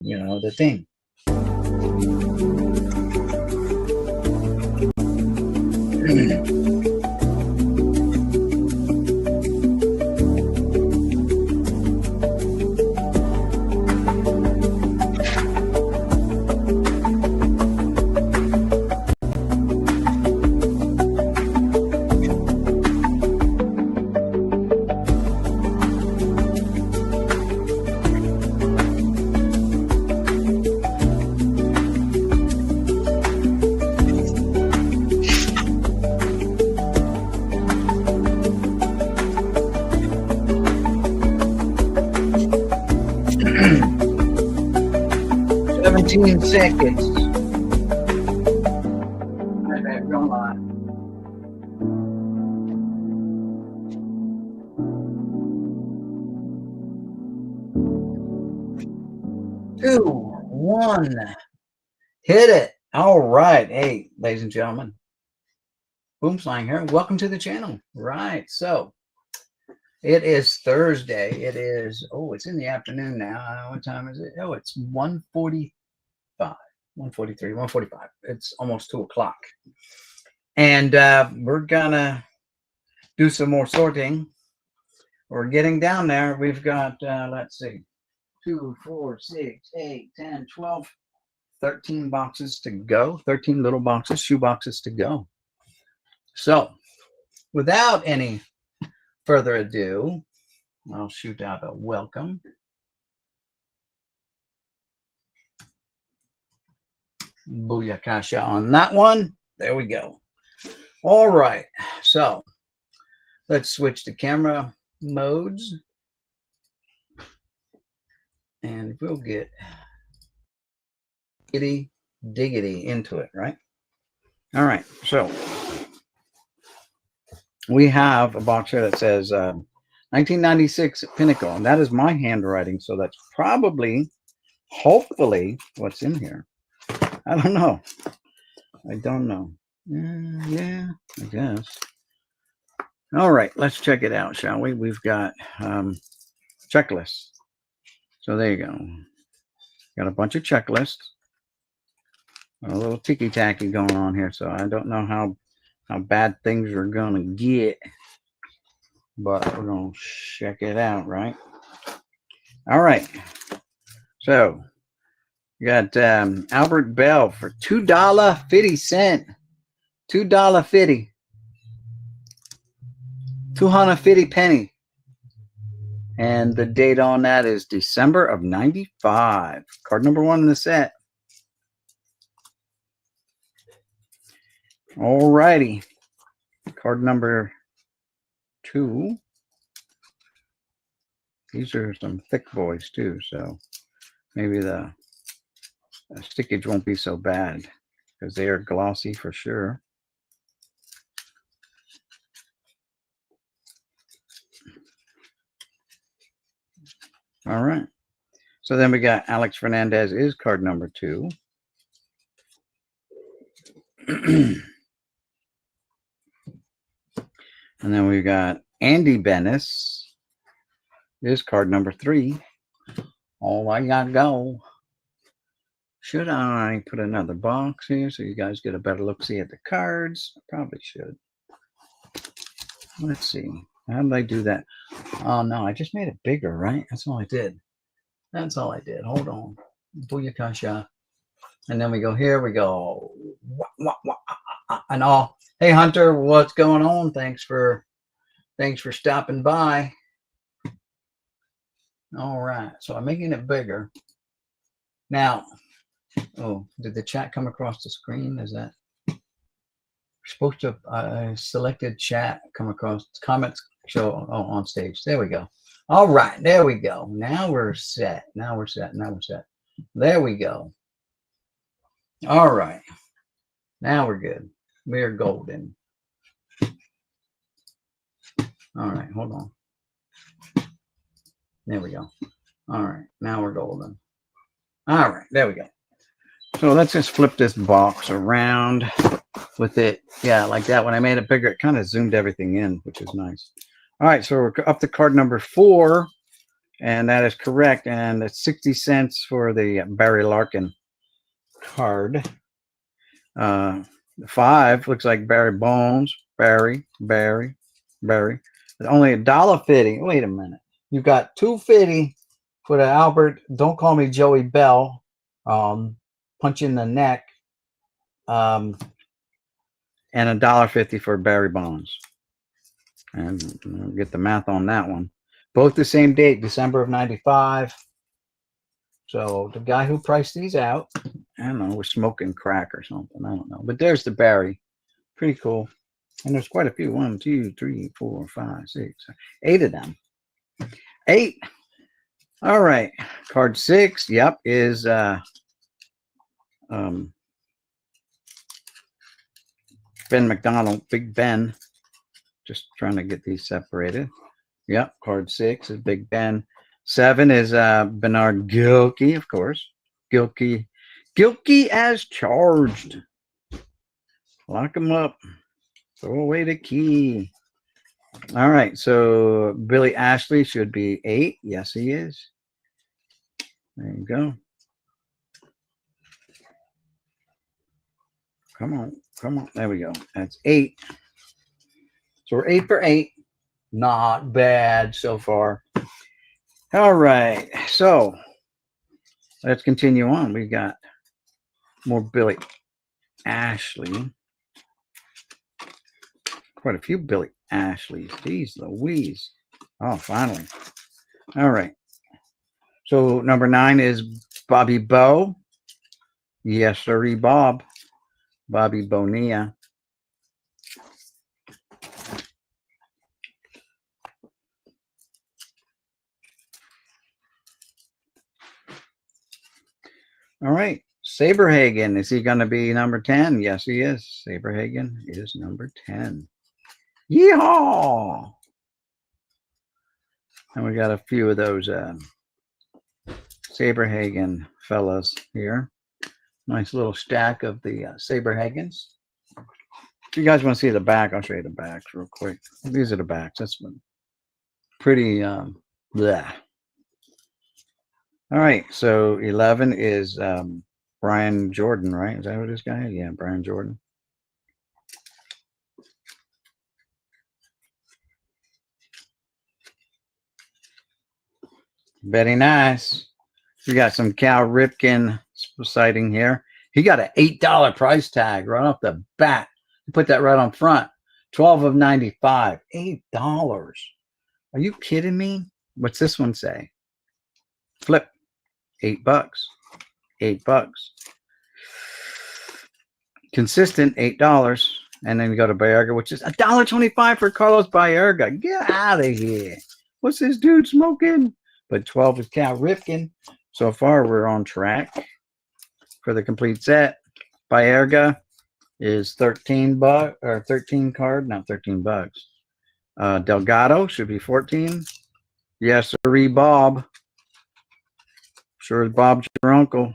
you know, the thing. 17 seconds. Right back, don't lie. Two, one. Hit it. All right. Hey, ladies and gentlemen. Boomslang here. Welcome to the channel. Right. So it is Thursday. It is, it's in the afternoon now. What time is it? Oh, it's 1:45, 1:43, 1:45. It's almost 2 o'clock. And we're going to do some more sorting. We're getting down there. We've got, let's see, 2, 4, 6, 8, 10, 12, 13 boxes to go. 13 little boxes, shoe boxes to go. So without any further ado, I'll shoot out a welcome. Booyakasha on that one. There we go. All right. So let's switch to camera modes. And we'll get itty diggity into it, right? All right. So we have a box here that says 1996 Pinnacle, and that is my handwriting. So that's probably, hopefully, what's in here. I don't know. I don't know. Yeah, I guess. All right, let's check it out, shall we? We've got checklists. So there you go. Got a bunch of checklists. A little ticky-tacky going on here, so I don't know how bad things are going to get. But we're going to check it out, right? All right. So you got Albert Bell for $2.50. $2.50. 250 penny. And the date on that is December of 95. Card number 1 in the set. All righty. Card number 2. These are some thick boys too, so maybe the stickage won't be so bad because they are glossy for sure. All right. So then we got Alex Fernandez is card number 2. And then we got Andy Bennis is card number 3. Oh, I gotta go. Should I put another box here so you guys get a better look-see at the cards? I probably should. Let's see. How did I do that? Oh, no, I just made it bigger, right? That's all I did. That's all I did. Hold on. Booyakasha. And then we go here. We go. And all. Hey, Hunter, what's going on? Thanks for stopping by. All right. So I'm making it bigger. Now, did the chat come across the screen? Is that supposed to selected chat come across? Comments show on stage. There we go. All right, there we go. Now we're set. Now we're set. Now we're set. There we go. All right. Now we're good. We are golden. All right, hold on. There we go. All right, now we're golden. All right, there we go. So let's just flip this box around with it. Yeah, like that. When I made it bigger, it kind of zoomed everything in, which is nice. All right, so we're up to card number 4. And that is correct. And it's 60 cents for the Barry Larkin card. 5 looks like Barry Bonds. Barry. Only $1.50. Wait a minute. You got $2.50 for the Albert. Don't call me Joey Bell. Punch in the neck. And $1.50 for Barry Bonds. And we'll get the math on that one. Both the same date, December of '95. So the guy who priced these out, I don't know, was smoking crack or something. I don't know. But there's the Barry. Pretty cool. And there's quite a few. 1, 2, 3, 4, 5, 6, 8 of them. 8. All right. Card 6, yep, is Ben McDonald, Big Ben. Just trying to get these separated. Yep, card 6 is Big Ben. 7 is Bernard Gilkey, of course. Gilkey as charged. Lock him up. Throw away the key. All right, so Billy Ashley should be 8. Yes, he is. There you go. Come on. There we go. That's 8. So we're 8 for 8. Not bad so far. All right, so let's continue on. We got more Billy Ashley. Quite a few Billy Ashleys. Jeez Louise. Oh, finally. All right. So number 9 is Bobby Bo. Yes, sirree, Bob. Bobby Bonilla. All right. Saberhagen. Is he going to be number 10? Yes, he is. Saberhagen is number 10. Yeehaw! And we got a few of those Saberhagen fellas here. Nice little stack of the Saberhagens. If you guys want to see the back, I'll show you the backs real quick. These are the backs. That's pretty bleh. All right, so 11 is Brian Jordan, right? Is that what this guy is? Yeah, Brian Jordan. Very nice. We got some Cal Ripken sighting here. He got an $8 price tag right off the bat. Put that right on front. 12 of 95. $8. Are you kidding me? What's this one say? Flip. $8. $8. Consistent $8. And then you go to Baerga, which is $1.25 for Carlos Baerga. Get out of here. What's this dude smoking? But 12 is Cal Ripken. So far, we're on track for the complete set. Baerga is $13 or 13 card, not $13. Delgado should be 14. Yes, sirree, Bob. Sure as Bob's your uncle.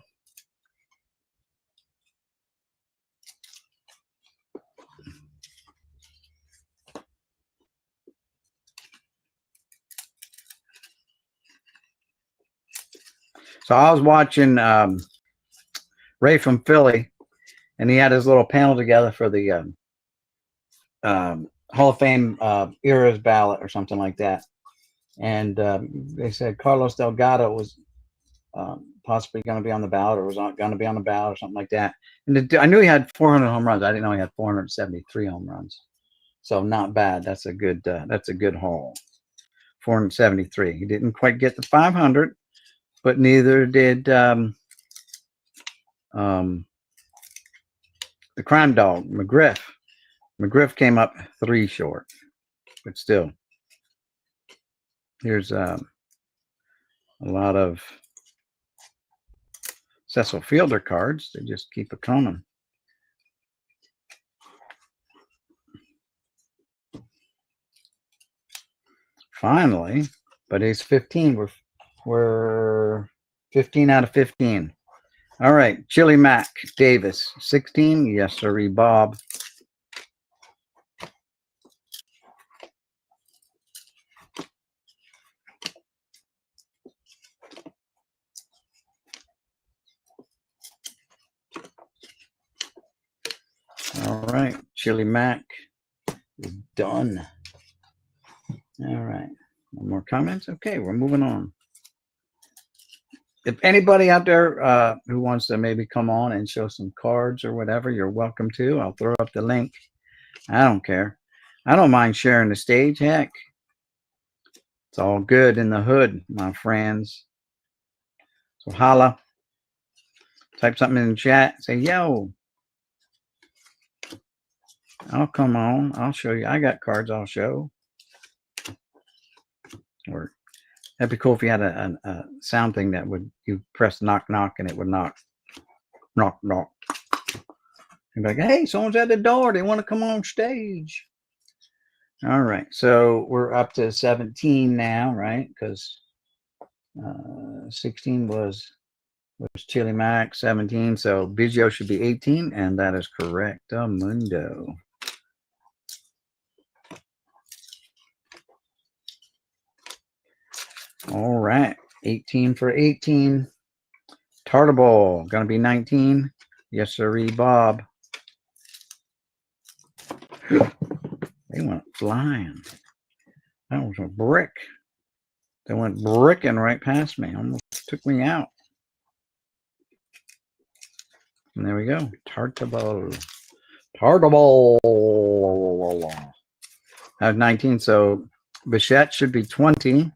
So I was watching Ray from Philly, and he had his little panel together for the Hall of Fame eras ballot or something like that. And they said Carlos Delgado was possibly going to be on the ballot, or was not going to be on the ballot, or something like that. And I knew he had 400 home runs. I didn't know he had 473 home runs. So not bad. That's a good haul. 473. He didn't quite get the 500, but neither did the Crime Dog, McGriff. McGriff came up 3 short, but still. Here's a lot of Cecil Fielder cards. They just keep it coming. Finally, but he's 15. We're 15 out of 15. All right, Chili Mac Davis, 16. Yes, sirree, Bob. right. Chili Mac is done. All right. No more comments? Okay, we're moving on. If anybody out there who wants to maybe come on and show some cards or whatever, you're welcome to. I'll throw up the link. I don't care. I don't mind sharing the stage. Heck, it's all good in the hood, my friends. So holla. Type something in the chat. Say, yo. I'll come on. I'll show you. I got cards I'll show. Or that'd be cool if you had a sound thing that would, you press knock knock and it would knock. Knock knock. You'd be like, hey, someone's at the door. They want to come on stage. All right. So we're up to 17 now, right? Because 16 was Chili Mac, 17. So Biggio should be 18, and that is correct. Mundo. All right. 18 for 18. Tartable. Gonna be 19. Yes, sirree, Bob. They went flying. That was a brick. They went bricking right past me. Almost took me out. And there we go. Tartable. Tartable. I have 19, so Bichette should be 20.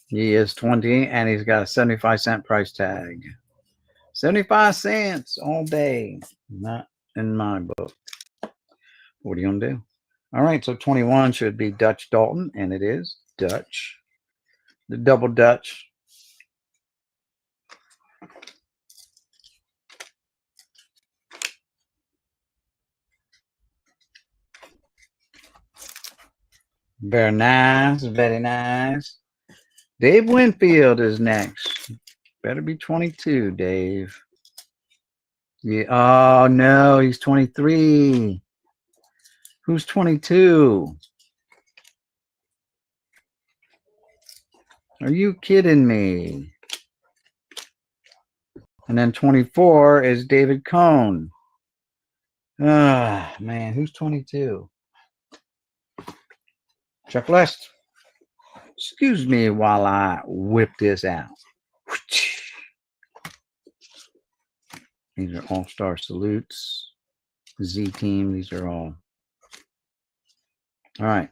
He is 20, and he's got a 75-cent price tag. 75 cents all day. Not in my book. What are you going to do? All right, so 21 should be Dutch Dalton, and it is Dutch. The double Dutch. Very nice, very nice. Dave Winfield is next. Better be 22, Dave. Yeah. Oh, no, he's 23. Who's 22? Are you kidding me? And then 24 is David Cohn. Ah, man, who's 22? Checklist. Excuse me while I whip this out. These are all-star salutes. Z team, these are all. All right.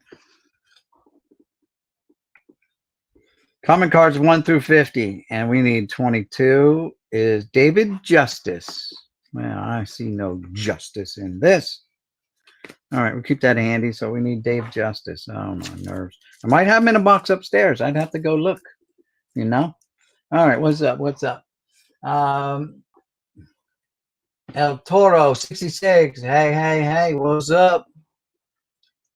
Common cards 1 through 50, and we need 22 is David Justice. Well, I see no justice in this. All right, we'll keep that handy. So we need Dave Justice. Oh, my nerves. I might have him in a box upstairs. I'd have to go look, you know? All right, what's up? What's up? El Toro 66. Hey, what's up?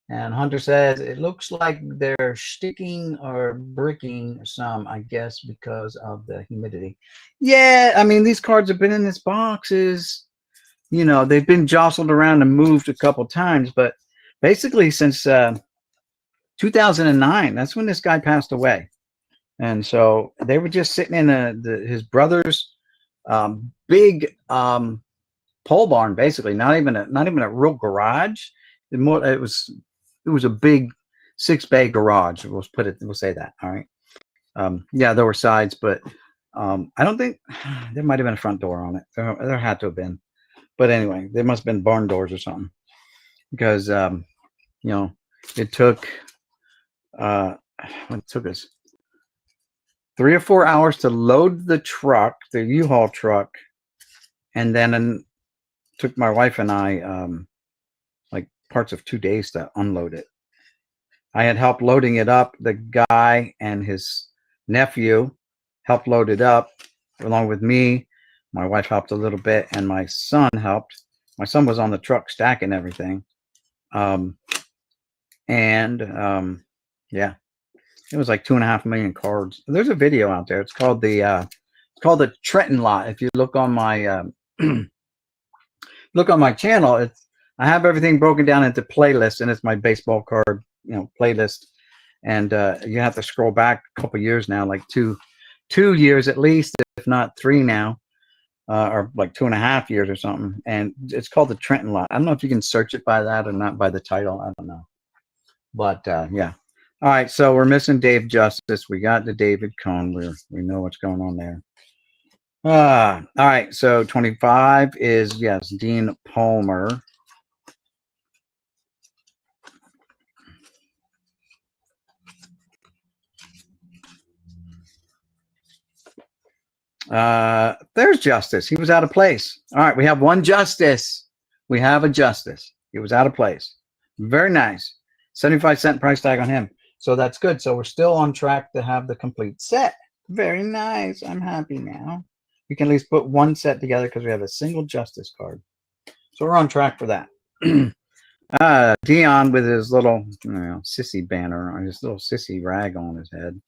And Hunter says, it looks like they're sticking or bricking some, I guess, because of the humidity. Yeah, I mean, these cards have been in this boxes. You know, they've been jostled around and moved a couple times, but basically since 2009, that's when this guy passed away. And so they were just sitting in his brother's big pole barn, basically, not even a real garage. It was a big 6-bay garage. We'll say that. All right. Yeah, there were sides, but I don't think there might have been a front door on it. There had to have been. But anyway, there must have been barn doors or something, because you know, it took us 3 or 4 hours to load the truck, the U-Haul truck, and then took my wife and I like parts of 2 days to unload it. I had helped loading it up. The guy and his nephew helped load it up along with me. My wife helped a little bit, and my son helped. My son was on the truck stacking everything. Yeah, it was like 2.5 million cards. There's a video out there. It's called the Trenton Lot. If you look on my channel, I have everything broken down into playlists, and it's my baseball card, you know, playlist. And you have to scroll back a couple years now, like two years at least, if not 3 now, or like 2.5 years or something. And it's called the Trenton lot. I don't know if you can search it by that or not by the title. I don't know. But yeah. All right. So we're missing Dave Justice. We got the David Cohn. We know what's going on there. All right. So 25 is, yes, Dean Palmer. There's Justice. He was out of place. All right. We have one Justice. We have a Justice. He was out of place. Very nice. 75-cent price tag on him. So that's good. So we're still on track to have the complete set. Very nice. I'm happy now. We can at least put one set together because we have a single Justice card. So we're on track for that. Dion with his little sissy banner on his little sissy rag on his head.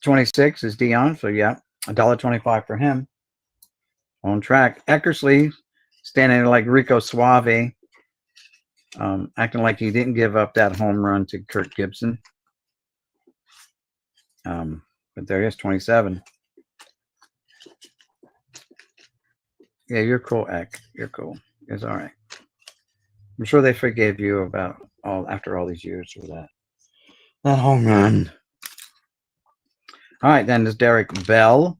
26 is Dion. So yeah, $1.25 for him. On track. Eckersley standing like Rico Suave. Acting like he didn't give up that home run to Kirk Gibson. But there he is, 27. Yeah, you're cool, Eck. You're cool. It's all right. I'm sure they forgave you about after all these years for that home run. All right, then there's Derek Bell.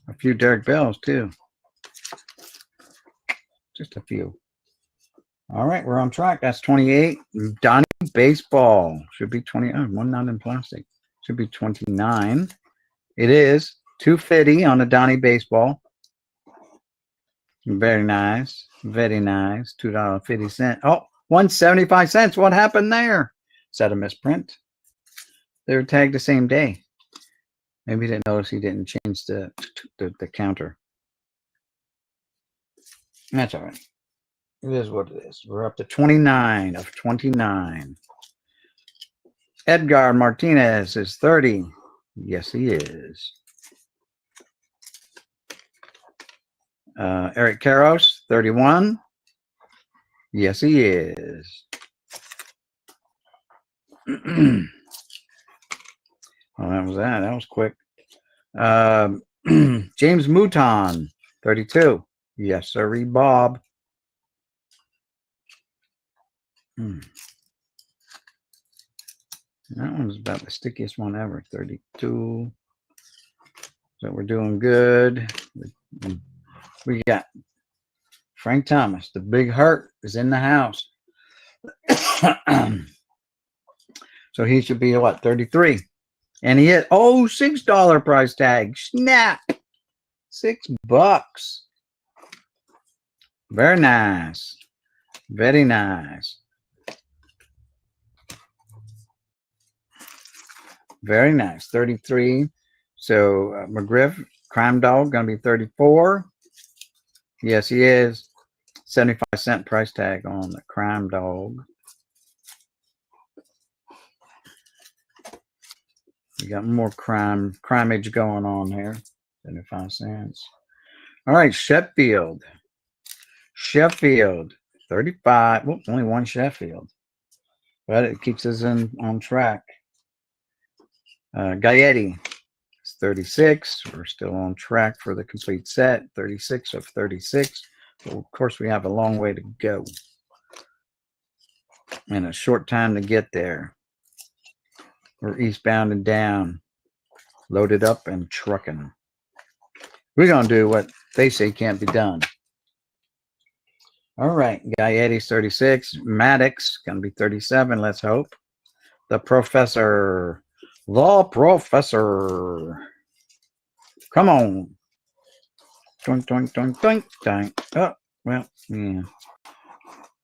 A few Derek Bells, too. Just a few. All right, we're on track. That's 28. Donnie Baseball. Should be 20. Oh, one not in plastic. Should be 29. It is. $250 on the Donnie Baseball. Very nice. Very nice. $2.50. Oh, 175 cents. What happened there? Is that a misprint? They were tagged the same day. Maybe he didn't notice he didn't change the counter. That's all right. It is what it is. We're up to 29 of 29. Edgar Martinez is 30. Yes, he is. Eric Karros, 31. Yes, he is. Well, that was that. That was quick. James Mouton, 32. Yes, sir, Bob. That one's about the stickiest one ever, 32. So we're doing good. We got Frank Thomas. The big hurt is in the house. So he should be what, 33? And he hit, $6 price tag. Snap. $6. Very nice. Very nice. Very nice. 33. So McGriff, Crime Dog, going to be 34. Yes, he is. 75-cent price tag on the Crime Dog. You got more crimeage going on here. 75 cents. All right, Sheffield. Sheffield, 35. Well, only one Sheffield. But it keeps us on track. Gaetti is 36. We're still on track for the complete set. 36 of 36. So of course, we have a long way to go. And a short time to get there. We're eastbound and down. Loaded up and trucking. We're going to do what they say can't be done. All right. Gaetti's 36. Maddox going to be 37. Let's hope. The Professor. The Professor. Come on. Doink, doink, doink, doink, doink. Oh, well, yeah.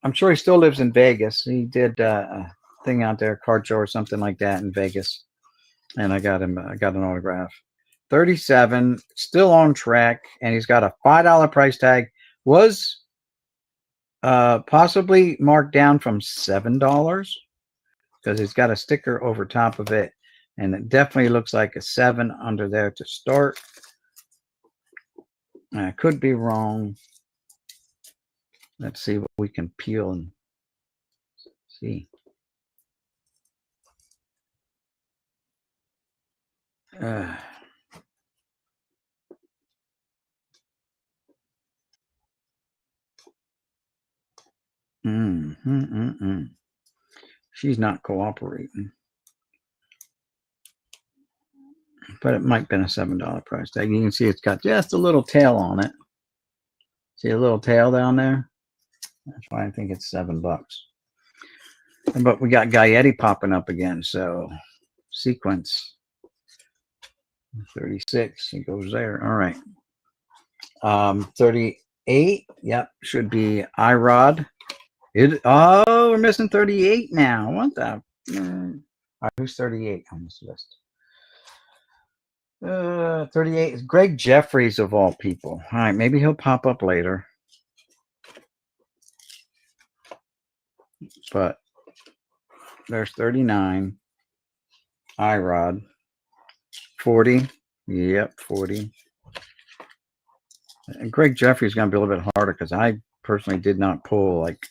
I'm sure he still lives in Vegas. He did a thing out there, card show or something like that in Vegas. And I got an autograph. 37, still on track. And he's got a $5 price tag. Was possibly marked down from $7 because he's got a sticker over top of it. And it definitely looks like a 7 under there to start. I could be wrong. Let's see what we can peel and see. She's not cooperating. But it might have been a $7 price tag. You can see it's got just a little tail on it. See a little tail down there? That's why I think it's $7. But we got Gaetti popping up again, so sequence 36. It goes there. All right. 38. Yep, should be IROD. Oh, we're missing 38 now. What the? All right, who's 38 on this list? 38 is Greg Jeffries of all people. All right, maybe he'll pop up later. But there's 39. IROD. 40. Yep, 40. And Greg Jeffries is going to be a little bit harder because I personally did not pull like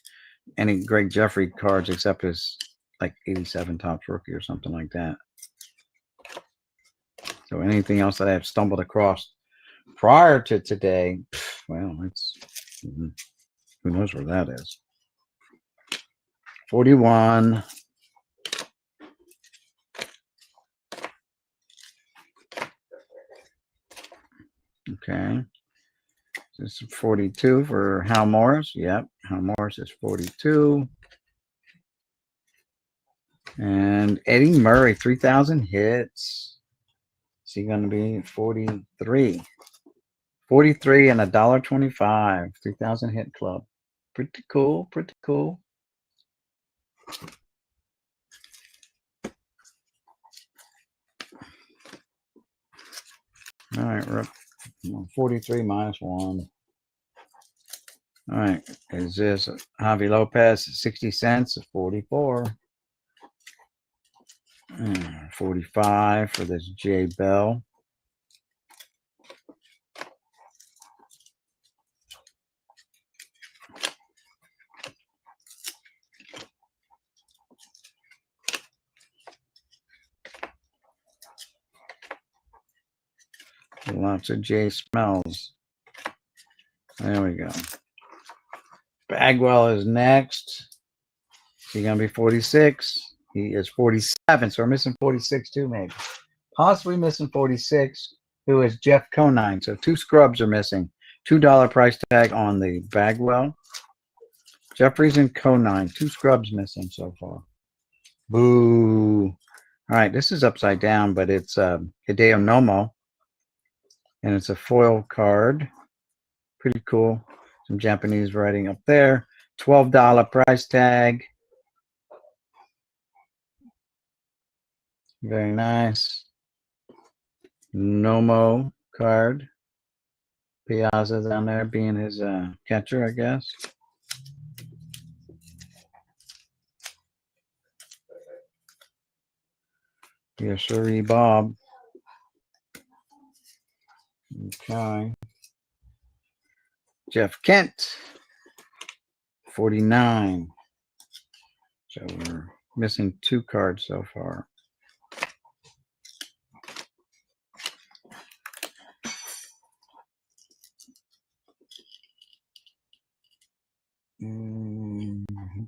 any Greg Jeffrey cards except his like 87 Topps rookie or something like that. So anything else that I have stumbled across prior to today, well, it's who knows where that is. 41. Okay. This is 42 for Hal Morris. Yep, Hal Morris is 42. And Eddie Murray, 3,000 hits. Is he going to be 43? 43 and $1.25. 3,000 hit club. Pretty cool. Pretty cool. All right, we're up 43 minus 1. All right, is this Javi Lopez 60 cents? 44. 45 for this Jay Bell. Lots of Jay Smells. There we go. Bagwell is next. Is he going to be 46? He is 47, so we're missing 46 too, maybe. Possibly missing 46, who is Jeff Conine. So 2 scrubs are missing. $2 price tag on the Bagwell. Jeffries and Conine. 2 scrubs missing so far. Boo. All right, this is upside down, but it's Hideo Nomo. And it's a foil card. Pretty cool. Some Japanese writing up there. $12 price tag. Very nice. Nomo card. Piazza down there being his catcher, I guess. Yes, sir, Bob. Okay. Jeff Kent, 49. So we're missing 2 cards so far.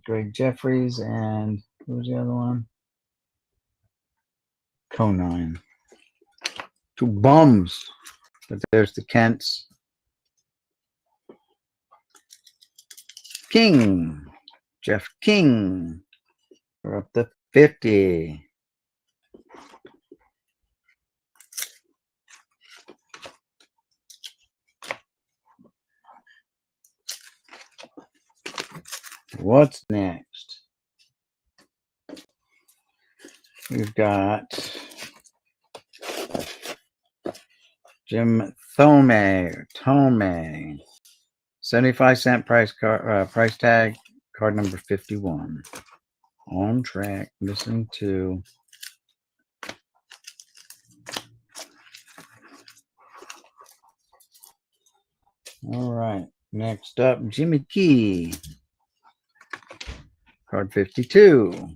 Greg Jeffries and who was the other one? Conine. 2 bums. But there's the Kents. King. Jeff King. We're up to 50. What's next? We've got Jim Thome. 75-cent price tag, card number 51. On track, missing 2. All right. Next up, Jimmy Key. Card 52.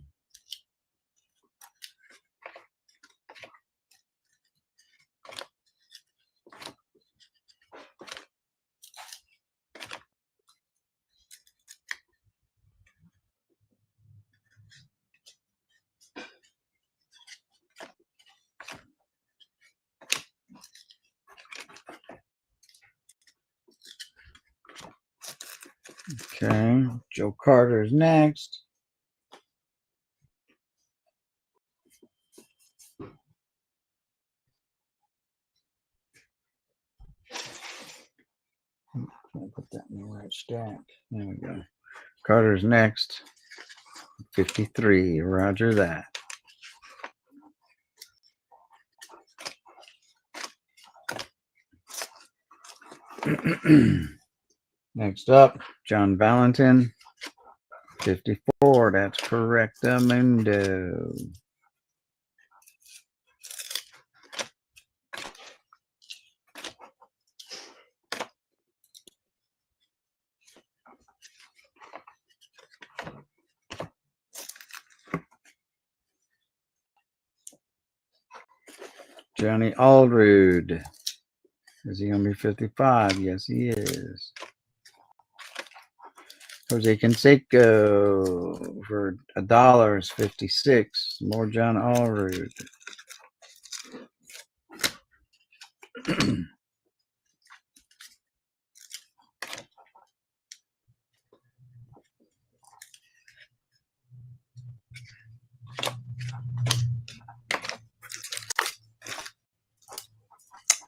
Okay. Joe Carter is next. I'll put that in the right stack. There we go. Carter's next. 53. Roger that. Next up, John Valentin. 54. That's correctamundo. Johnny Aldred. Is he going to be 55? Yes, he is. Jose Canseco for $1 is 56. More John Aldred.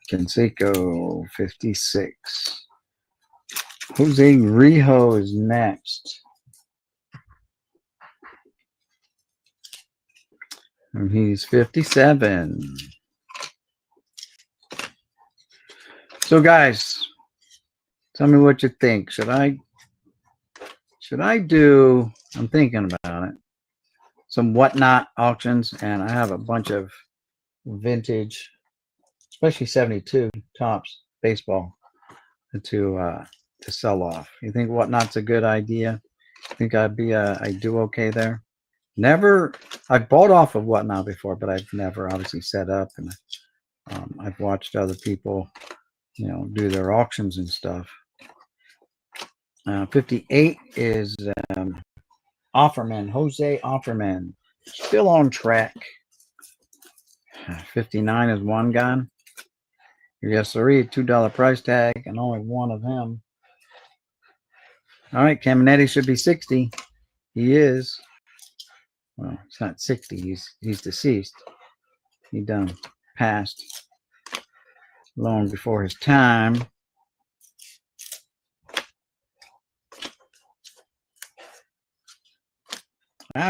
Canseco, 56. Jose Rijo is next. And he's 57. So guys, tell me what you think. Should I do, I'm thinking about it, some whatnot auctions, and I have a bunch of vintage, especially 72 Topps baseball to sell off. You think whatnot's a good idea? Think I do okay there? Never, I've bought off of whatnot before, but I've never obviously set up, and I've watched other people, do their auctions and stuff. 58 is Offerman, Jose Offerman, still on track. 59 is one gone. Yes, sir, $2 price tag, and only one of him. All right, Caminetti should be 60. He is. Well, it's not 60. He's deceased. He done passed long before his time.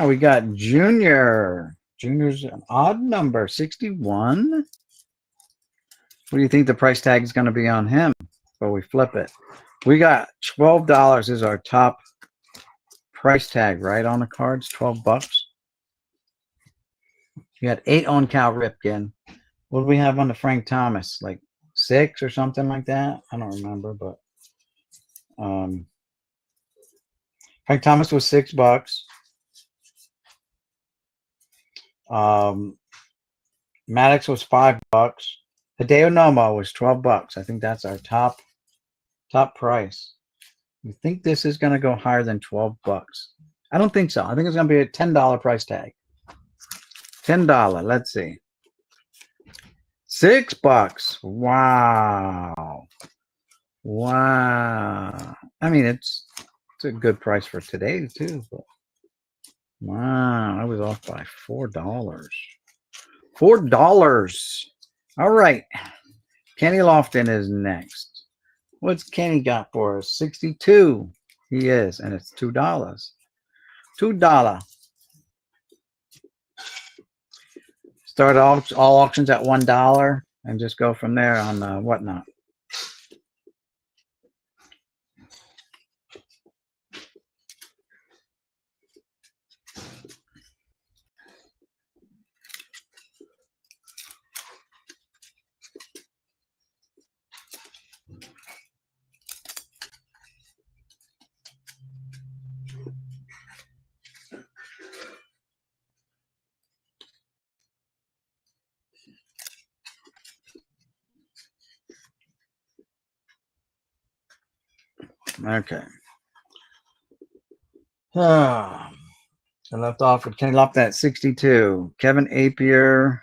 We got Junior. Junior's an odd number, 61. What do you think the price tag is going to be on him? Well, we flip it. We got $12 is our top price tag, right, on the cards, $12. You got 8 on Cal Ripken. What do we have on the Frank Thomas? Like 6 or something like that? I don't remember, but Frank Thomas was $6. Maddox was $5. Hideo Nomo was $12. I think that's our top price. You think this is going to go higher than $12? I don't think so. I think it's going to be a $10 price tag. $10. Let's see. $6. Wow. I mean, it's a good price for today too. But wow, I was off by $4. $4. All right. Kenny Lofton is next. What's Kenny got for us? 62. He is, and it's $2. $2. Start all auctions at $1 and just go from there on whatnot. Okay. I left off with Kenny Lofton at 62. Kevin Apier,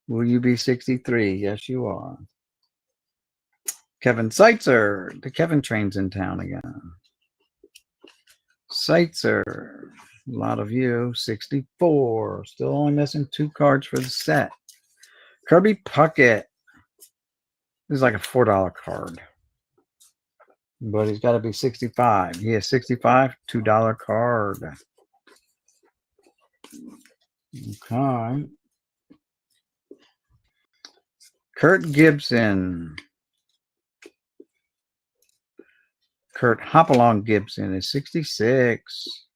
will you be 63? Yes, you are. Kevin Seitzer, the Kevin train's in town again. Seitzer, a lot of you, 64. Still only missing 2 cards for the set. Kirby Puckett. This is like a $4 card. But he's got to be 65. He is 65, $2 card. Okay. Kurt Gibson. Kurt Hopalong Gibson is 66.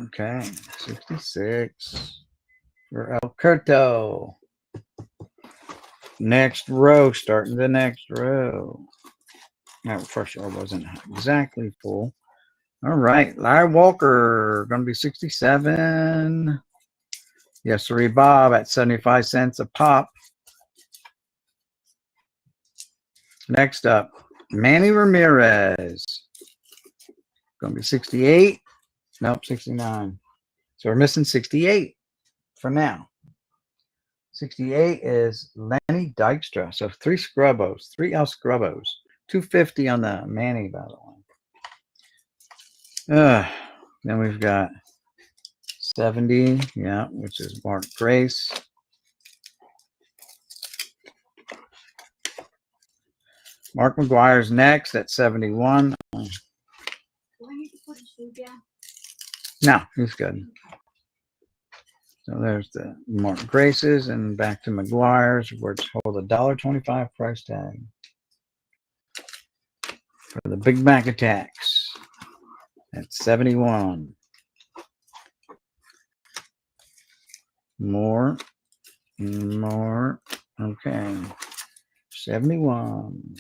Okay, 66 for El Curto. Next row, starting the next row. Now, first row wasn't exactly full. All right, Larry Walker, going to be 67. Yes, sir, Bob at 75 cents a pop. Next up, Manny Ramirez. Going to be 68. Nope, 69. So we're missing 68 for now. 68 is Lenny Dykstra. So 3 Scrubbos, 3 El Scrubbos. 250 on the Manny, by the way. Then we've got 70, yeah, which is Mark Grace. Mark McGuire's next at 71. Do I need to put a shoe down? No, he's good. So there's the Mark Graces and back to McGuire's, where it's hold a $1.25 price tag. For the Big Mac Attacks at 71. More. Okay. 71.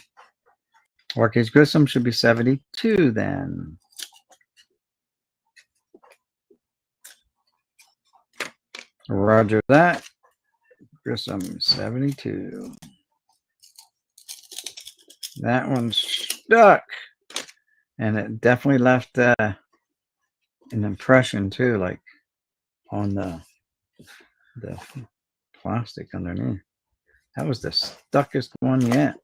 Marquise Grissom should be 72 then. Roger that. Grissom 72. That one's stuck. And it definitely left an impression too, like on the plastic underneath. That was the stuckest one yet.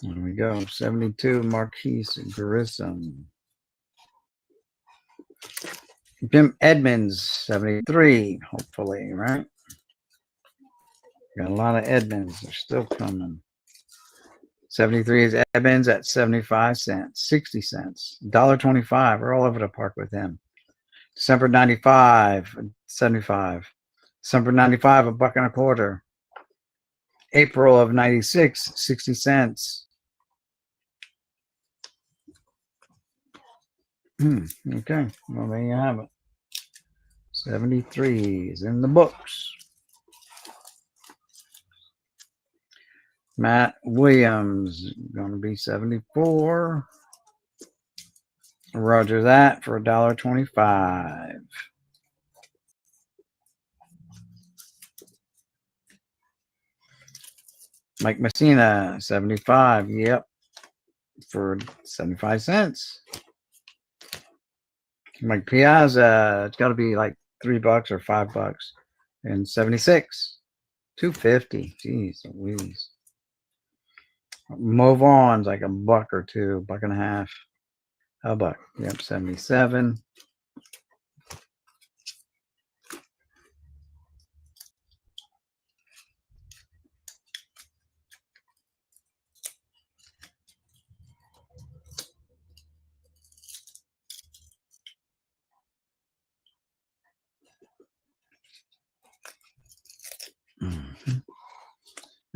There we go. 72, Marquise Grissom. Jim Edmonds, 73, hopefully, right? Got a lot of Edmonds. They're still coming. 73 is Edmonds at 75 cents, 60 cents, $1.25. We're all over the park with him. December 95, 75. December 95, $1.25. April of 96, 60 cents. Okay, well, there you have it. 73 is in the books. Matt Williams, going to be 74. Roger that for $1.25. Mike Messina, 75. Yep, for 75 cents. Mike Piazza, it's got to be like $3 or $5. And 76. 250. Jeez Louise. Move on's like $1 or $2, $1.50. $1. Yep, 77.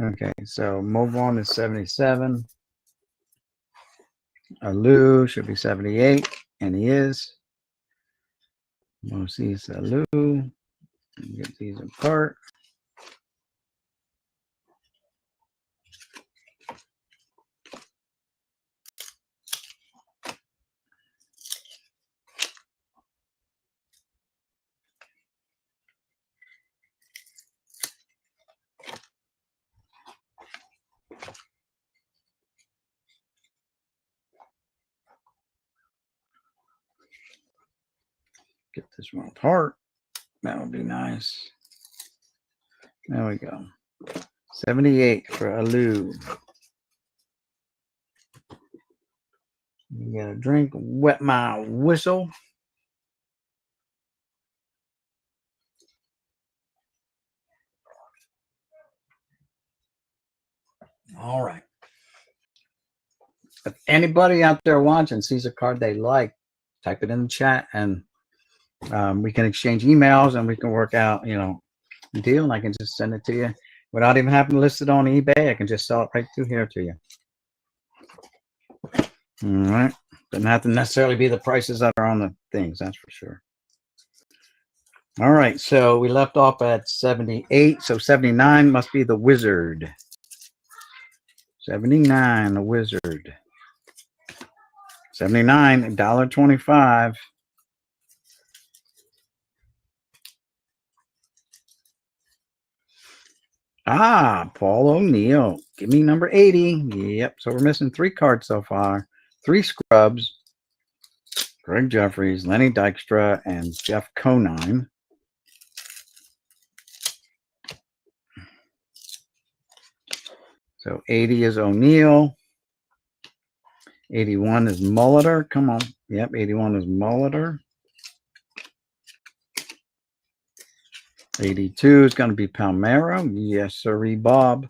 Okay, so Movon is 77. Alou should be 78, and he is. Moses Alou. Get these apart. Get this one apart. That would be nice. There we go. 78 for Alou. You got a drink, wet my whistle. All right. If anybody out there watching sees a card they like, type it in the chat, and we can exchange emails, and we can work out, a deal, and I can just send it to you without even having to list it on eBay. I can just sell it right through here to you. All right. Doesn't have to necessarily be the prices that are on the things, that's for sure. All right, so we left off at 78, so 79 must be the Wizard. 79, the Wizard. 79, $1.25. Ah, Paul O'Neill. Give me number 80. Yep, so we're missing 3 cards so far. 3 scrubs. Greg Jeffries, Lenny Dykstra, and Jeff Conine. So 80 is O'Neill. 81 is Molitor. Come on. Yep, 81 is Molitor. 82 is going to be Palmeiro. Yes, sirree, Bob.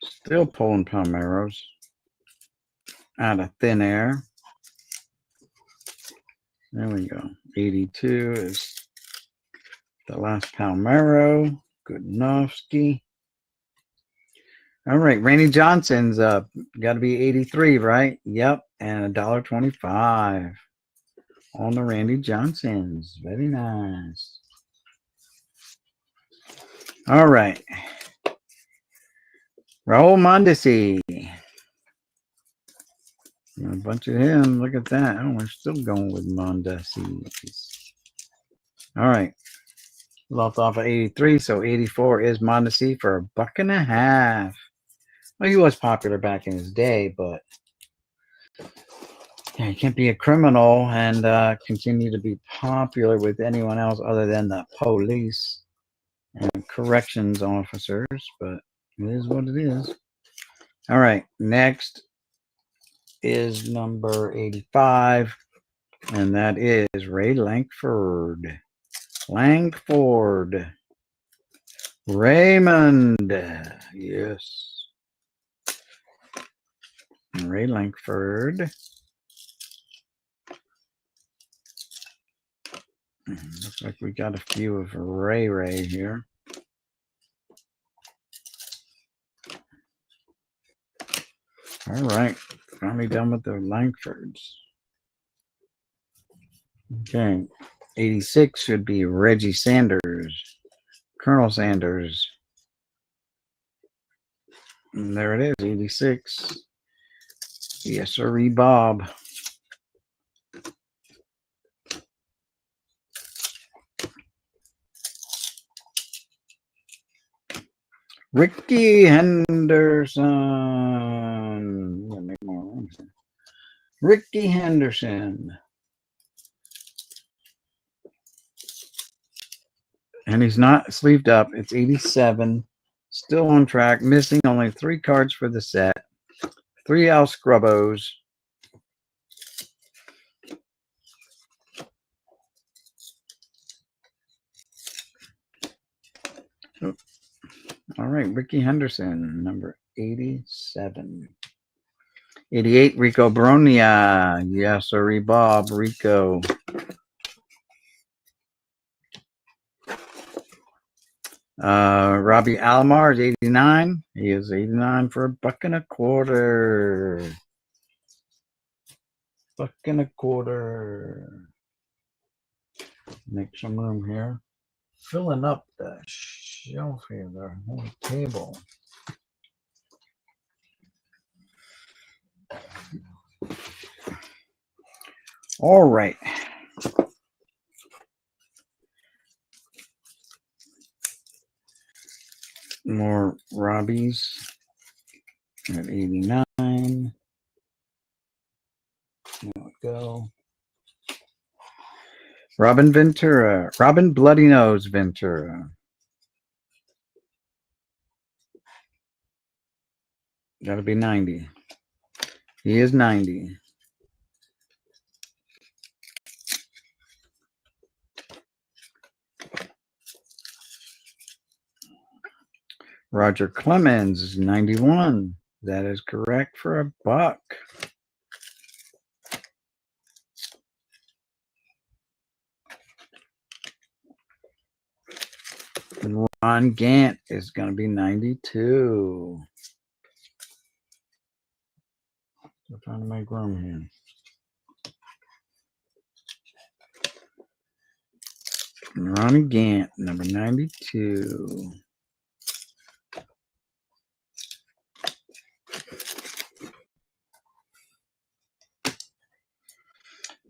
Still pulling Palmeiros out of thin air. There we go. 82 is the last Palmeiro. Goodnowski. All right, Randy Johnson's got to be 83, right? Yep, and $1.25 on the Randy Johnsons. Very nice. All right. Raul Mondesi. A bunch of him. Look at that. Oh, we're still going with Mondesi. All right. Left off at 83, so 84 is Mondesi for $1.50. Well, he was popular back in his day, but yeah, you can't be a criminal and continue to be popular with anyone else other than the police and corrections officers, but it is what it is. All right, next is number 85, and that is Ray Lankford. Raymond, yes. Ray Lankford. Looks like we got a few of Ray here. All right, finally done with the Lankfords. Okay, 86 should be Reggie Sanders, Colonel Sanders. And there it is, 86. Yes, sirree, Bob. Ricky Henderson. Ricky Henderson. And he's not sleeved up. It's 87. Still on track. Missing only 3 cards for the set. 3 Al Scrubbos. Oh. All right, Ricky Henderson, number 87. 88, Rico Bronia. Yes, sir, Bob. Rico. Robbie Alomar is 89. He is 89 for $1.25. $1.25. Make some room here. Filling up the shelf here, the whole table. All right. More Robbies at 89. There we go. Robin Ventura. Robin Bloody Nose Ventura. Gotta be 90. He is 90. Roger Clemens is 91. That is correct for $1. And Ron Gant is going to be 92. We're trying to make room here. And Ron Gant, number 92.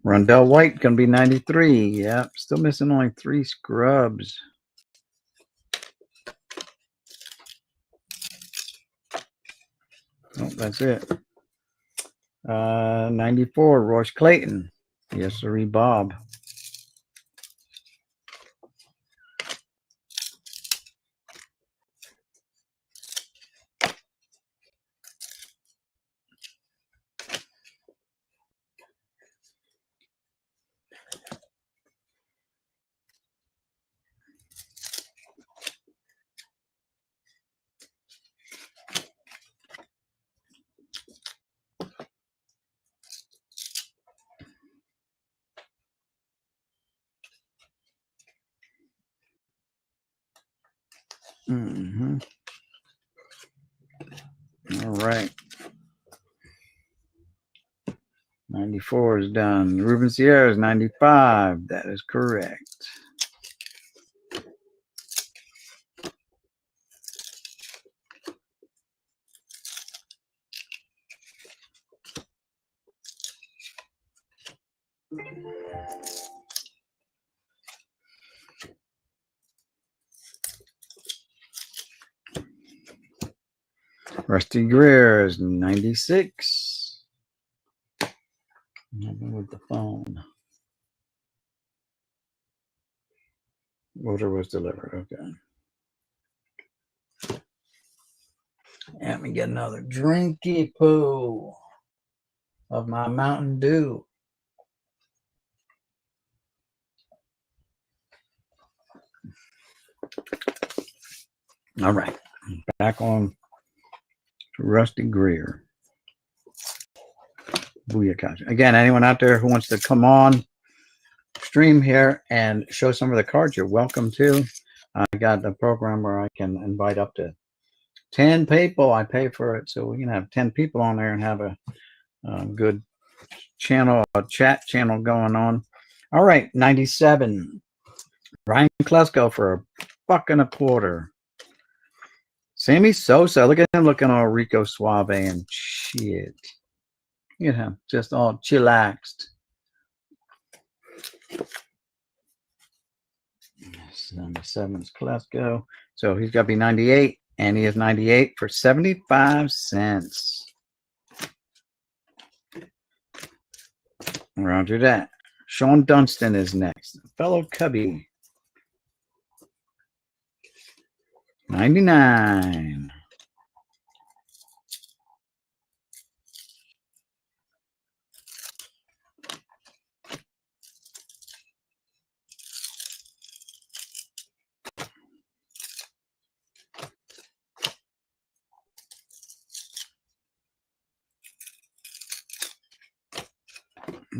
Rondell White going to be 93. Yep, still missing only 3 scrubs. Oh, that's it. 94, Royce Clayton. Yes, sir, Bob. All right. 94 is done. Ruben Sierra is 95. That is correct. Rusty Greer is 96. Nothing with the phone. Order was delivered. Okay. Let me get another drinky poo of my Mountain Dew. All right. Back on to Rusty Greer. Booyah. Again, anyone out there who wants to come on stream here and show some of the cards, you're welcome to. I got a program where I can invite up to 10 people. I pay for it, so we can have 10 people on there and have a good channel, a chat channel going on. All right, 97. Ryan Klesko for $1.25. Sammy Sosa, look at him looking all Rico Suave and shit. Look at him, just all chillaxed. 97's Klesko. So he's got to be 98, and he is 98 for 75 cents. Roger that. Sean Dunston is next. Fellow Cubby. 99.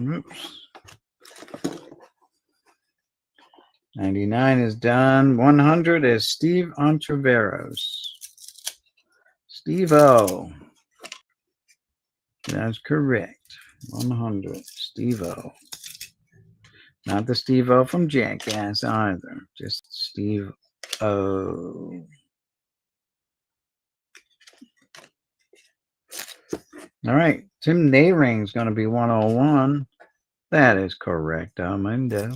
Oops. 99 is done. 100 is Steve Entreveros. Steve-O. That's correct. 100. Steve-O. Not the Steve-O from Jackass either. Just Steve-O. All right. Tim Nehring's going to be 101. That is correct, Armando.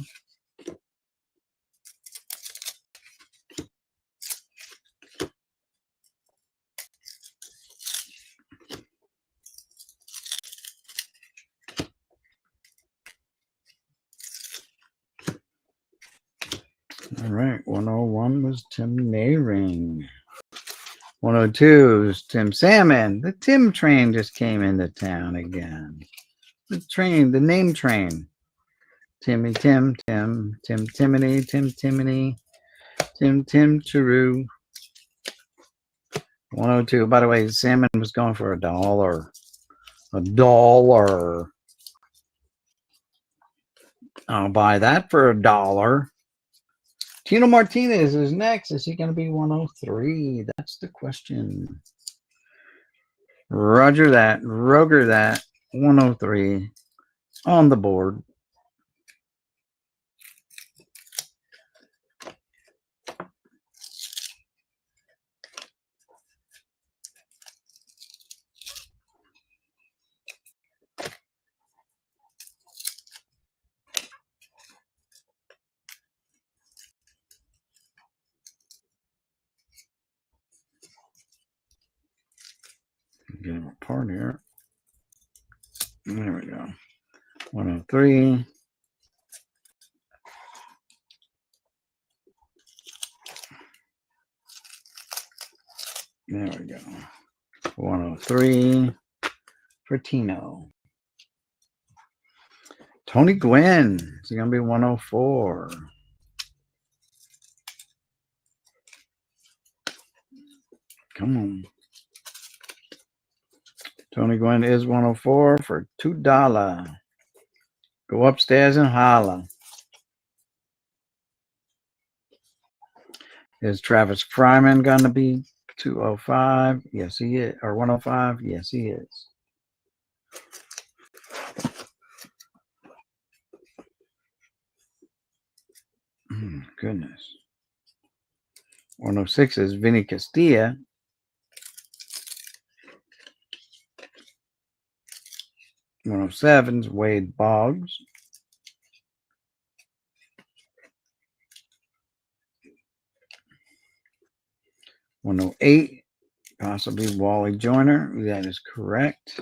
All right. 101 was Tim Nehring. 102 is Tim Salmon. The Tim train just came into town again. The train, the name train. Timmy, Tim, Timony, Tim, Chiru. 102. By the way, Salmon was going for $1. $1. I'll buy that for $1. Tino Martinez is next. Is he going to be 103? That's the question. Roger that. Roger that. 103 on the board. Get them apart here. There we go. 103. There we go. 103 for Tino. Tony Gwynn. Is he going to be 104? Come on. Tony Gwynn is 104 for $2. Go upstairs and holla. Is Travis Fryman going to be 205? Yes, he is. Or 105? Yes, he is. Goodness. 106 is Vinny Castilla. 107 is Wade Boggs. 108, possibly Wally Joyner. That is correct.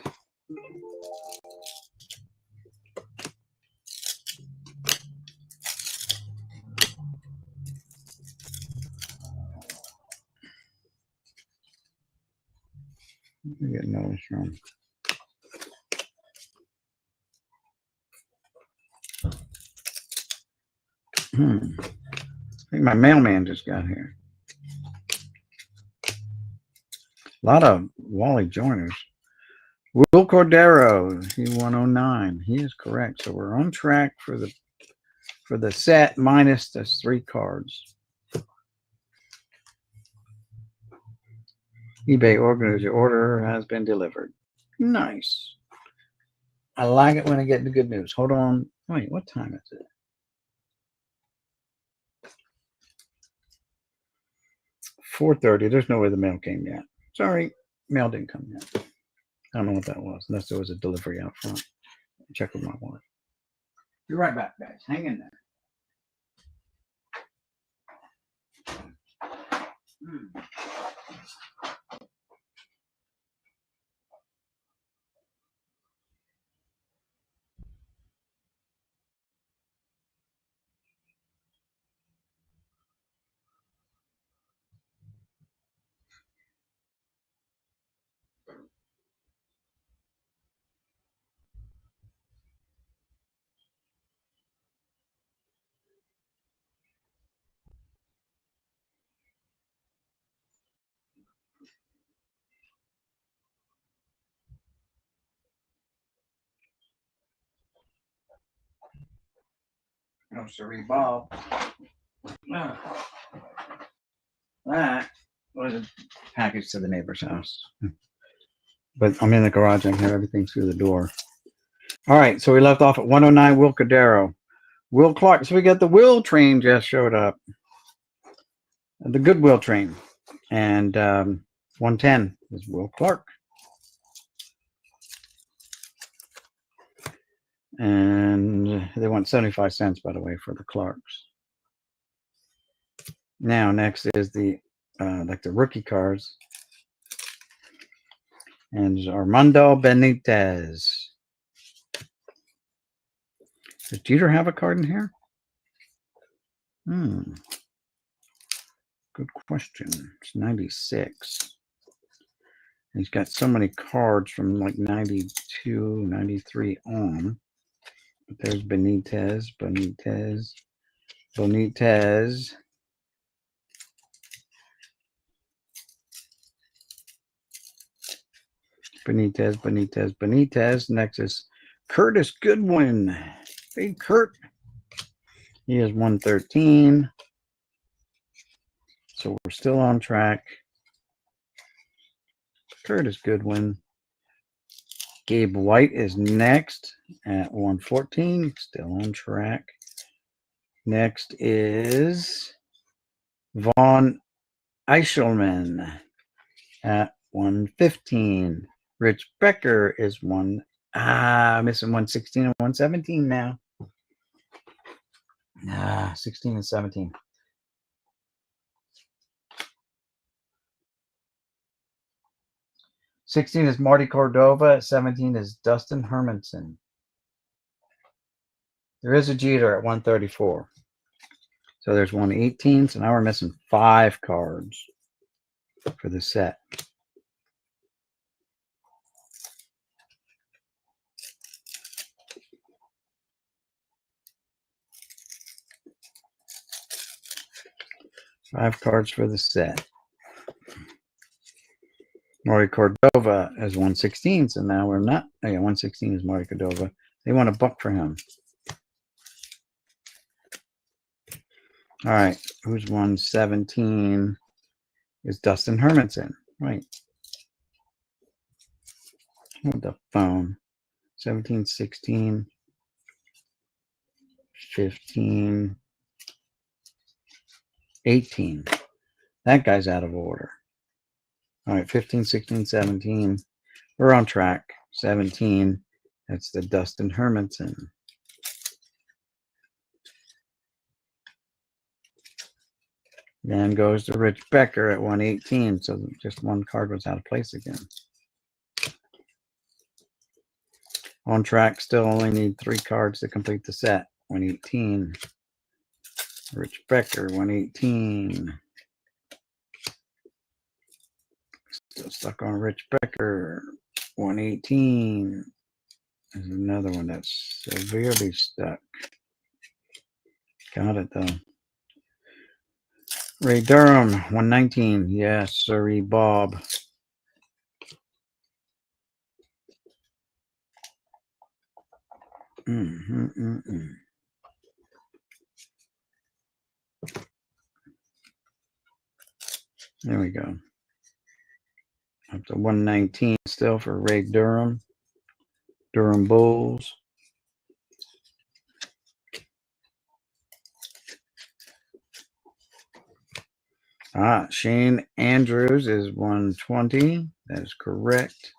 Let me get notice from. I think my mailman just got here. A lot of Wally Joyners. Will Cordero, he 109. He is correct. So we're on track for the set minus the 3 cards. eBay organizer order has been delivered. Nice. I like it when I get the good news. Hold on. Wait, what time is it? 4:30. There's no way the mail came yet. Sorry, mail didn't come yet. I don't know what that was, unless there was a delivery out front. Check with my wife. Be right back, guys. Hang in there. Oh, sorry, Bob. That was a package to the neighbor's house. But I'm in the garage. I can hear everything through the door. All right, so we left off at 109 Will Cordero. Will Clark. So we got the Will train just showed up. The Goodwill train. And 110 is Will Clark. And they want 75 cents, by the way, for the Clarks. Now, next is the like the rookie cards. And Armando Benitez. Does Jeter have a card in here? Good question. It's 96. He's got so many cards from like 92, 93 on. But there's Benitez. Benitez. Next is Curtis Goodwin. Big Kurt. He is 113. So we're still on track. Curtis Goodwin. Gabe White is next at 114. Still on track. Next is Vaughn Eichelman at 115. Rich Becker is missing 116 and 117 now. 16 and 17. '16 is Marty Cordova. 17 is Dustin Hermanson. There is a Jeter at 134. So there's 118. So now we're missing 5 cards for the set. Five cards for the set. Marty Cordova is 116, so now we're not. Oh yeah, 116 is Marty Cordova. They want $1 for him. All right, who's 117 is Dustin Hermanson. Right. Hold the phone. 17, 16, 15, 18. That guy's out of order. All right, 15, 16, 17. We're on track. 17. That's the Dustin Hermanson. Then goes to Rich Becker at 118. So just one card was out of place again. On track, still only need 3 cards to complete the set. 118. Rich Becker, 118. Still stuck on Rich Becker, 118. There's another one that's severely stuck. Got it though. Ray Durham, 119. Yes, sorry, Bob. There we go. Up to 119 still for Ray Durham. Durham Bulls. Shane Andrews is 120. That is correct.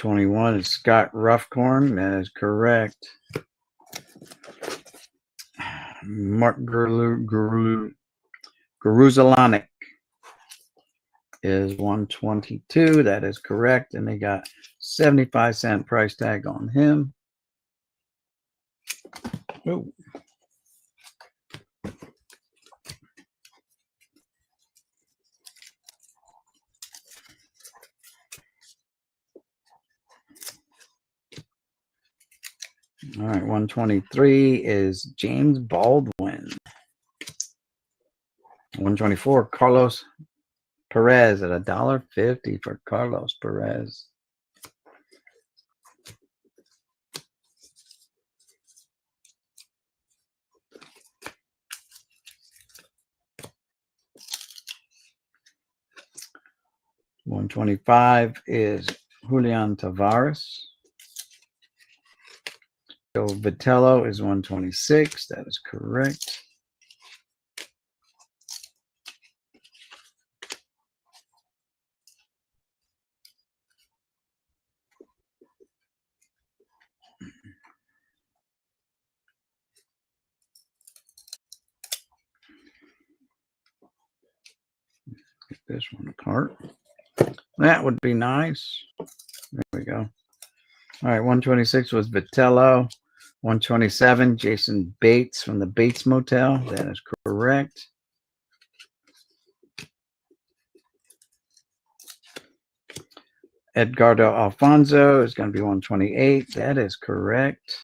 $121 is Scott Ruffcorn. That is correct. Mark Garuzalonic is 122. That is correct. And they got 75-cent price tag on him. Oh. All right, 123 is James Baldwin. 124, Carlos Perez at $1.50 for Carlos Perez. $125 is Julian Tavares. So Vitello is 126. That is correct. Get this one apart. That would be nice. There we go. All right, 126 was Vitello. 127, Jason Bates from the Bates Motel. That is correct. Edgardo Alfonso is going to be 128. That is correct.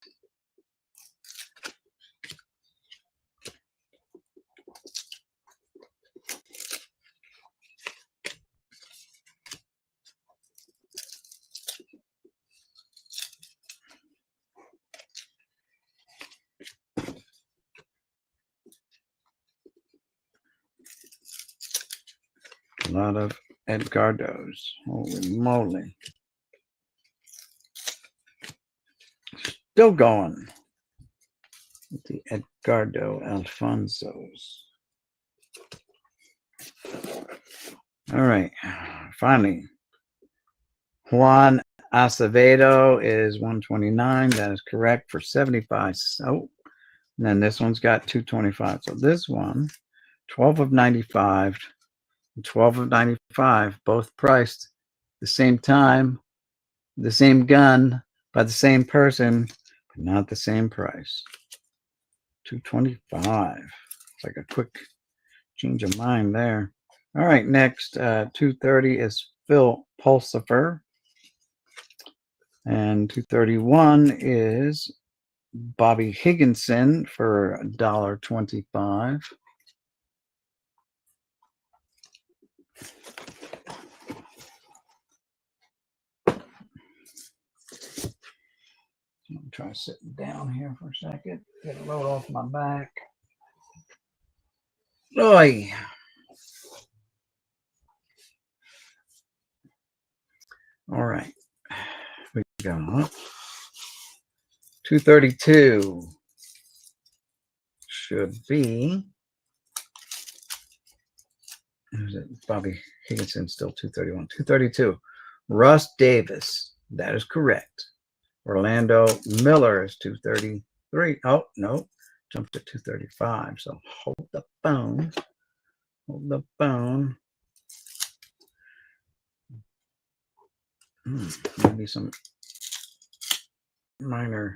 A lot of Edgardos. Holy moly. Still going with the Edgardo Alfonsos. All right. Finally, Juan Acevedo is 129. That is correct for 75. Oh, and then this one's got 225. So this one, 12 of 95, 12 of 95, both priced the same time, the same gun, by the same person, but not the same price. 225. It's like a quick change of mind there. All right, next, 230 is Phil Pulsifer. And 231 is Bobby Higginson for $1.25. I'm trying to sit down here for a second. Get a load off my back. Oy. All right. We got 232 should be. Is it Bobby Higginson? Still 231. 232. Russ Davis. That is correct. Orlando Miller is 233. Oh, no. Jumped to 235. So hold the phone. Hold the phone. Maybe some minor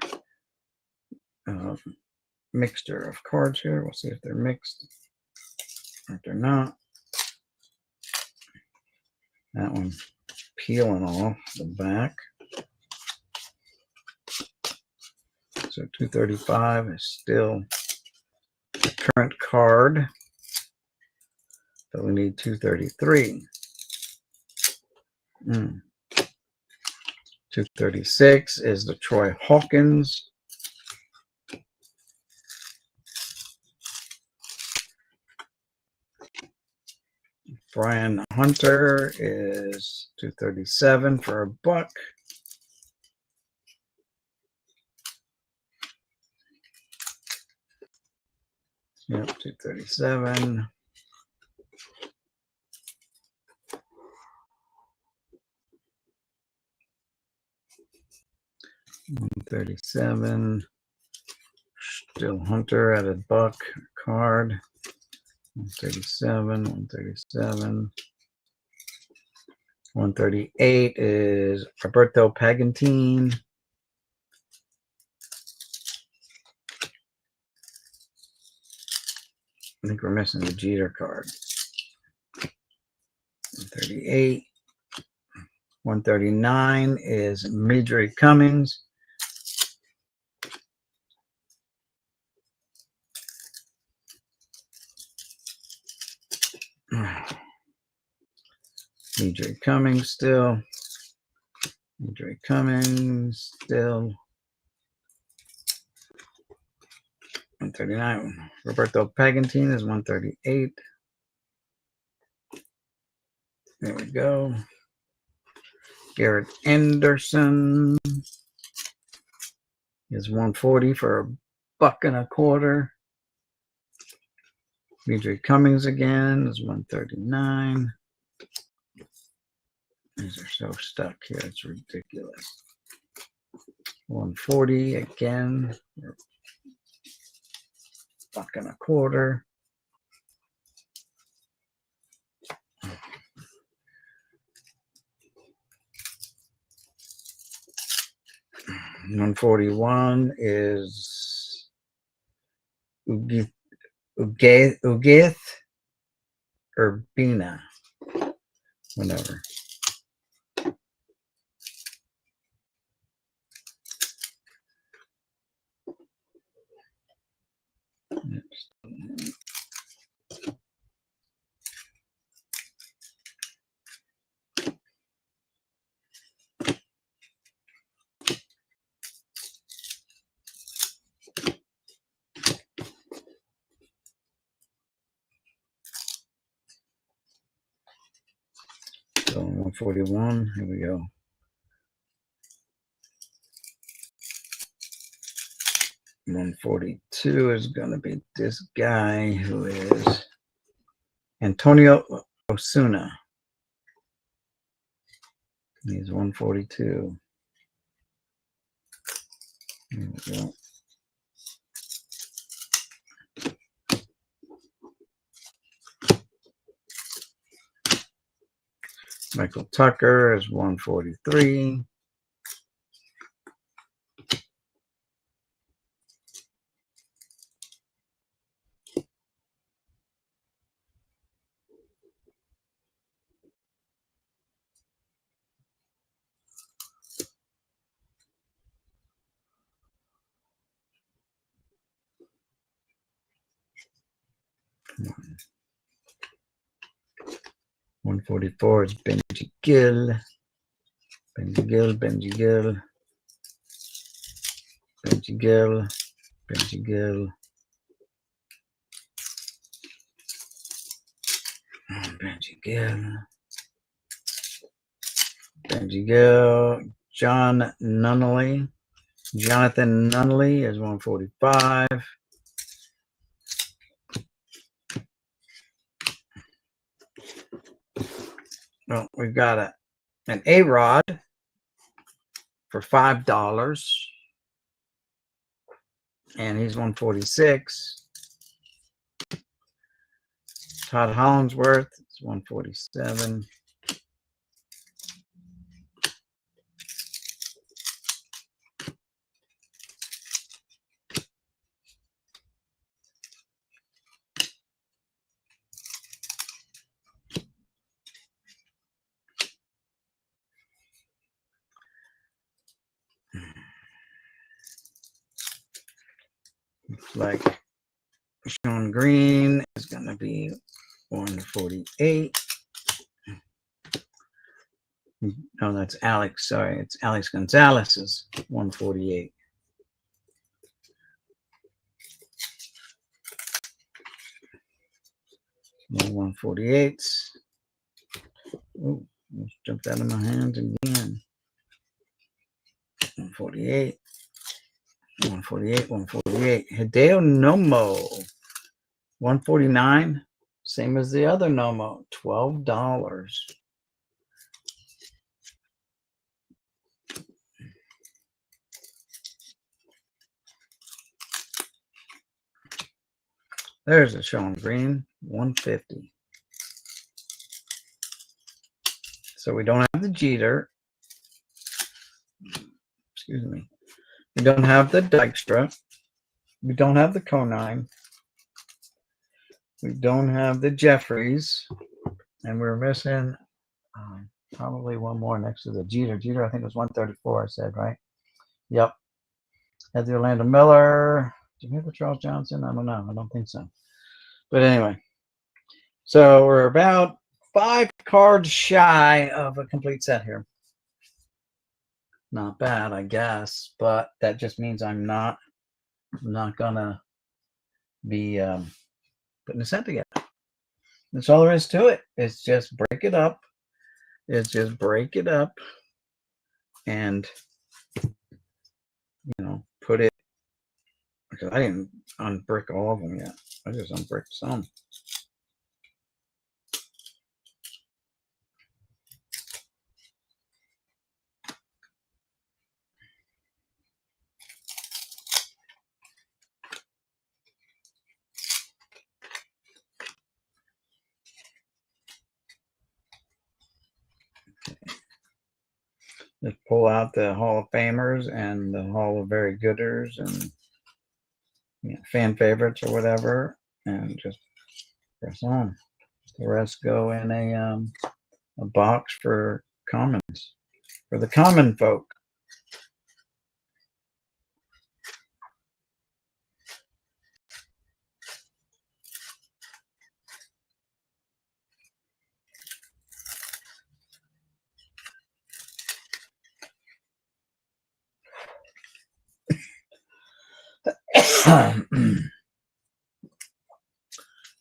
mixture of cards here. We'll see if they're mixed or if they're not. That one peeling off the back. So 235 is still the current card. So we need 233. 236 is the Troy Hawkins. Brian Hunter is 237 for $1. Yep, 237. $137. Still Hunter at $1 card. 137, 137. 138 is Roberto Pagantine. I think we're missing the Jeter card. 138. 139 is Midri Cummings. DJ Cummings still. DJ Cummings still. 139. Roberto Pagantine is 138. There we go. Garrett Anderson is 140 for $1.25. DJ Cummings again is 139. These are so stuck here, it's ridiculous. 140 again. $1.25. $141 is Ugith Urbina, whatever. So 141, here we go. $142 is going to be this guy who is Antonio Osuna. He's 142. There we go. Michael Tucker is 143. $144 is Benji Gill. Benji Gill, Benji Gill. Benji Gill, Benji Gill. Benji Gill. Benji Gill. John Nunnally. Jonathan Nunnally is 145. Well, we've got an A-Rod for $5. And he's 146. Todd Hollingsworth is 147. Looks like Sean Green is going to be 148. No, that's Alex. Sorry, it's Alex Gonzalez's 148. More 148s. Oh, jumped out of my hands again. 148. 148, 148. Hideo Nomo, 149. Same as the other Nomo, $12. There's a Sean Green, 150. So we don't have the Jeter. Excuse me. We don't have the Dykstra. We don't have the Conine. We don't have the Jeffries. And we're missing probably one more next to the Jeter. Jeter, I think it was 134, I said, right? Yep. Had the Orlando Miller. Did we have the Charles Johnson? I don't know. I don't think so. But anyway. So we're about 5 cards shy of a complete set here. Not bad, I guess, but that just means I'm not gonna be putting a set together. That's all there is to it. It's just break it up. It's just break it up and, you know, put it, because I didn't unbrick all of them yet. I just unbricked some. Just pull out the Hall of Famers and the Hall of Very Gooders and, you know, fan favorites or whatever, and just press on. The rest go in a box for commons, for the common folk.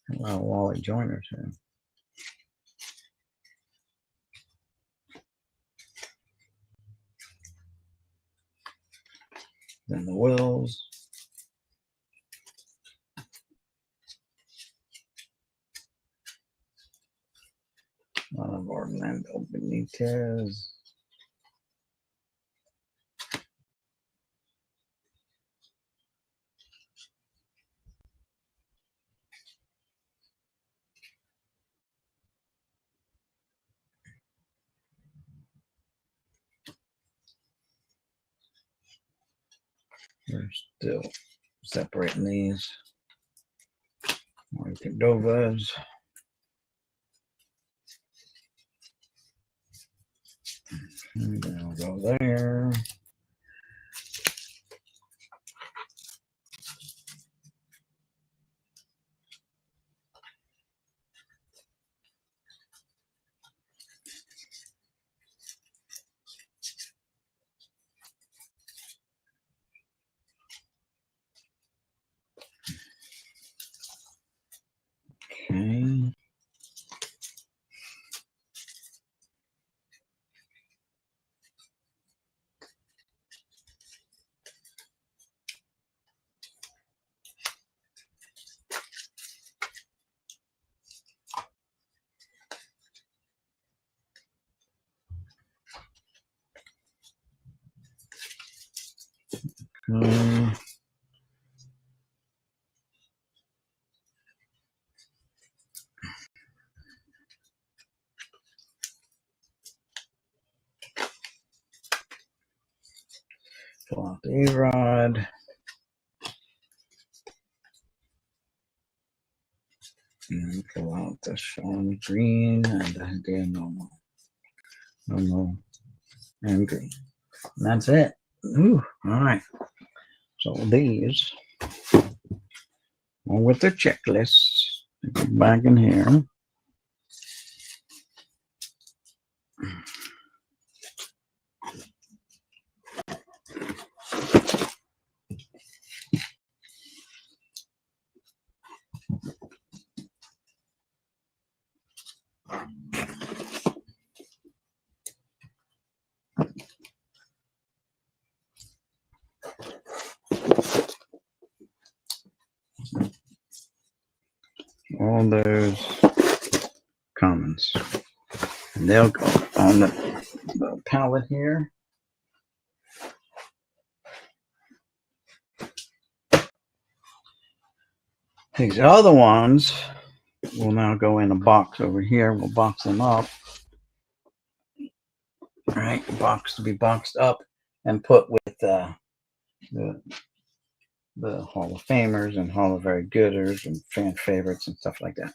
A lot of Wally Joiners here. Then the Wills. A lot of Orlando Benitez. We're still separating these. More Cordovas. And then I'll go there. Okay. Pull out the A-Rod. And pull out the Sean Green and the Dan Normal. And green. And that's it. Ooh, all right. So these are with their checklists. Back in here. All those commons. And they'll go on the palette here. These other ones will now go in a box over here. We'll box them up. All right, box to be boxed up and put with the Hall of Famers and Hall of Very Gooders and fan favorites and stuff like that.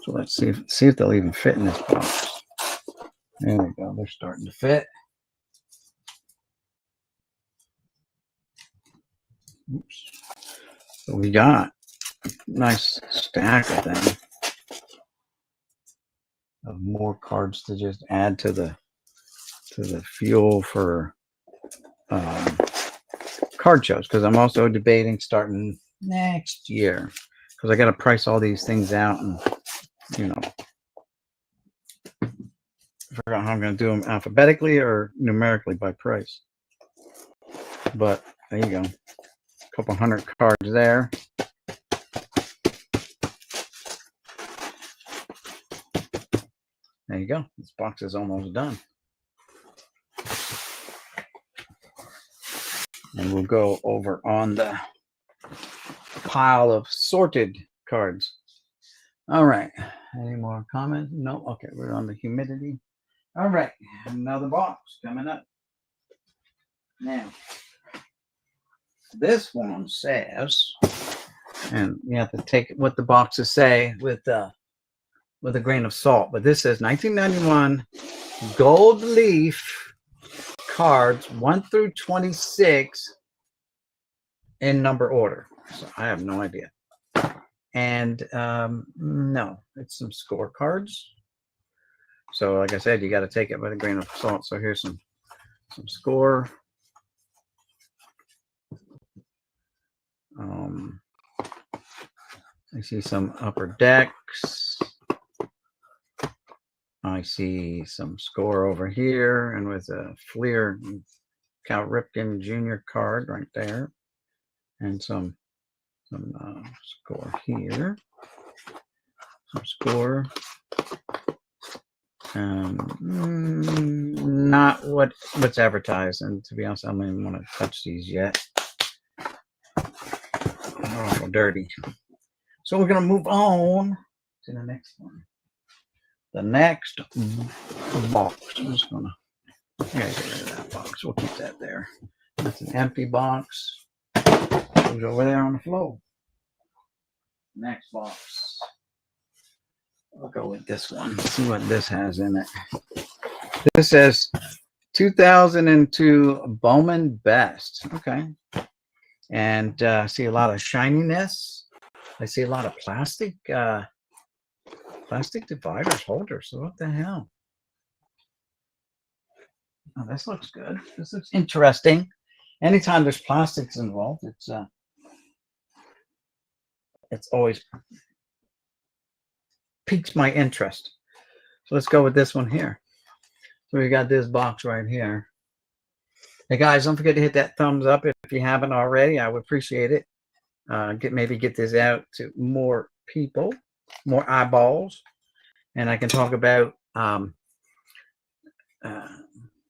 So let's see if they'll even fit in this box. There we go. They're starting to fit. Oops. So we got a nice stack of them. of more cards to just add to the fuel for card shows, because I'm also debating starting next year, because I got to price all these things out and, you know, figure out how I'm going to do them alphabetically or numerically by price. But there you go, a couple hundred cards there. There you go. This box is almost done. And we'll go over on the pile of sorted cards. All right. Any more comments? No? Okay, we're on the humidity. All right. Another box coming up. Now, this one says, and you have to take what the boxes say with a grain of salt, but this says 1991 gold leaf cards 1 through 26 in number order. So I have no idea. And no, it's some score cards. So like I said, you got to take it with a grain of salt. So here's some score. I see some upper decks. I see some score over here, and with a Fleer Cal Ripken Jr. card right there, and some score here, some score. Not what's advertised, and to be honest, I don't even want to touch these yet. Oh, dirty. So we're gonna move on to the next one. The next box. I'm just gonna get rid of that box. We'll keep that there. That's an empty box. Goes over there on the floor. Next box. I'll go with this one. Let's see what this has in it. This says 2002 Bowman Best. Okay. And I see a lot of shininess. I see a lot of plastic dividers, holders. So what the hell? Oh, this looks good. This looks interesting. Anytime there's plastics involved, it's always piques my interest. So let's go with this one here. So we got this box right here. Hey guys, don't forget to hit that thumbs up if you haven't already. I would appreciate it. Maybe get this out to more people, more eyeballs, and I can talk about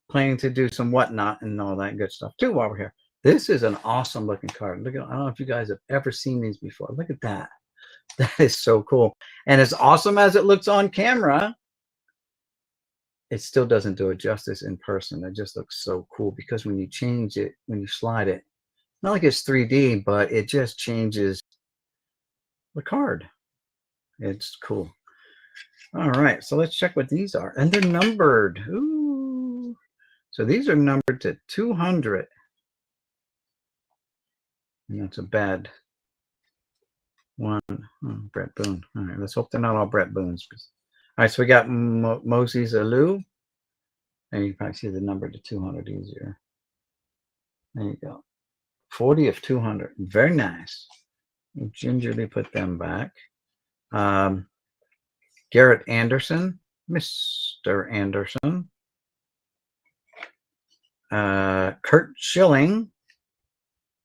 planning to do some whatnot and all that good stuff too while we're here. This is an awesome looking card. Look at, I don't know if you guys have ever seen these before. Look at that. That is so cool. And as awesome as it looks on camera, it still doesn't do it justice in person. It just looks so cool because when you change it, when you slide it, not like it's 3D, but it just changes the card. It's cool. All right, so let's check what these are. And they're numbered. Ooh. So these are numbered to 200. And that's a bad one. Oh, Brett Boone. All right, let's hope they're not all Brett Boones. All right, so we got Moses Alou. And you can probably see the number to 200 easier. There you go. 40 of 200. Very nice. We'll gingerly put them back. Garrett Anderson. Mr. Anderson. Kurt Schilling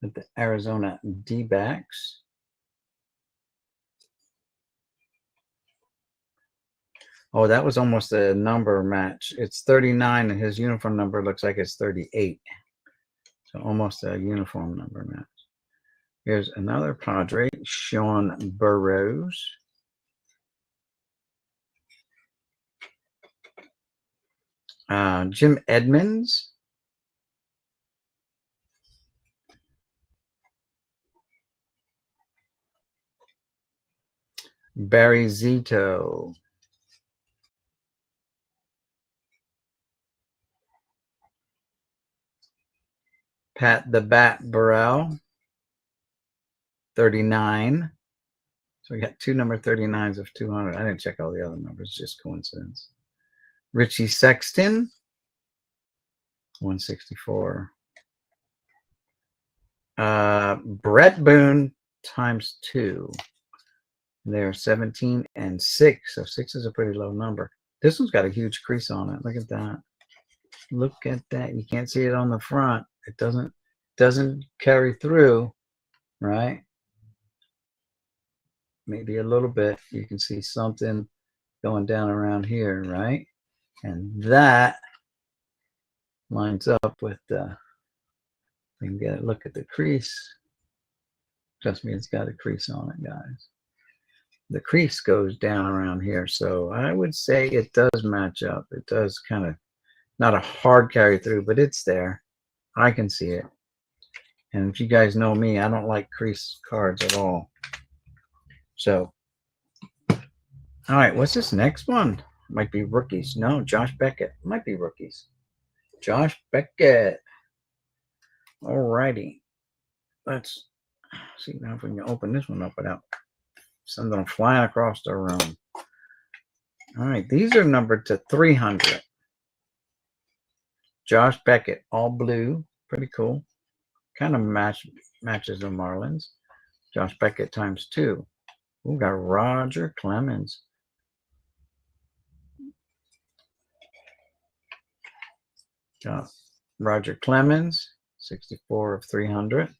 with the Arizona D-backs. Oh, that was almost a number match. It's 39, and his uniform number looks like it's 38. So almost a uniform number match. Here's another Padre, Sean Burrows. Jim Edmonds. Barry Zito. Pat the Bat Burrell, 39. So we got two number 39s of 200. I didn't check all the other numbers, just coincidence. Richie Sexton, 164. Brett Boone times 2. They're 17 and 6. So 6 is a pretty low number. This one's got a huge crease on it. Look at that. Look at that. You can't see it on the front. It doesn't carry through, right? Maybe a little bit. You can see something going down around here, right? And that lines up with the, you can get a look at the crease. Trust me, it's got a crease on it, guys. The crease goes down around here. So I would say it does match up. It does kind of, not a hard carry through, but it's there. I can see it. And if you guys know me, I don't like crease cards at all. So, all right, what's this next one? Might be rookies. No, Josh Beckett. Might be rookies. Josh Beckett. All righty. Let's see now if we can open this one up without something flying across the room. All right, these are numbered to 300. Josh Beckett, all blue. Pretty cool. Kind of matches the Marlins. Josh Beckett times 2. We got Roger Clemens. Got Roger Clemens, 64 of 300.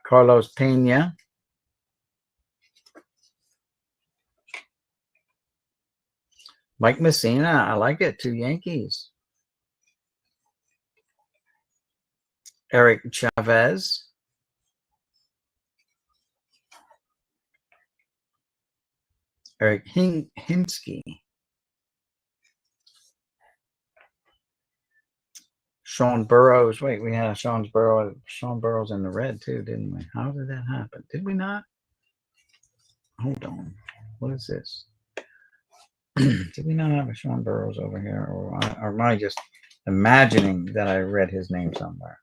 Carlos Pena. Mike Messina, I like it. 2 Yankees. Eric Chavez. Eric Hinsky. Sean Burrows. Wait, we had Sean Burrows in the red too, didn't we? How did that happen? Did we not? Hold on. What is this? Did we not have a Sean Burrows over here? Or am I just imagining that I read his name somewhere?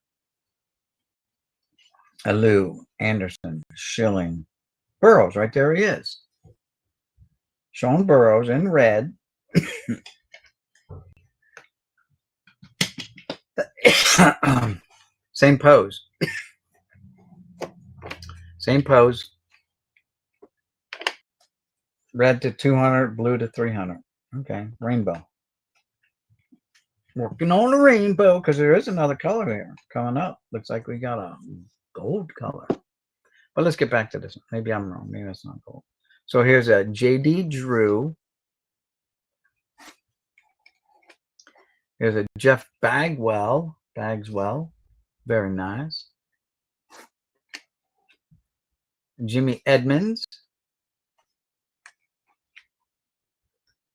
Alou, Anderson, Schilling. Burrows, right there he is. Sean Burrows in red. Same pose. Same pose. Red to 200, blue to 300. Okay, rainbow. Working on the rainbow because there is another color here coming up. Looks like we got a gold color. But let's get back to this. Maybe I'm wrong. Maybe that's not gold. So here's a JD Drew. Here's a Jeff Bagswell. Very nice. Jimmy Edmonds.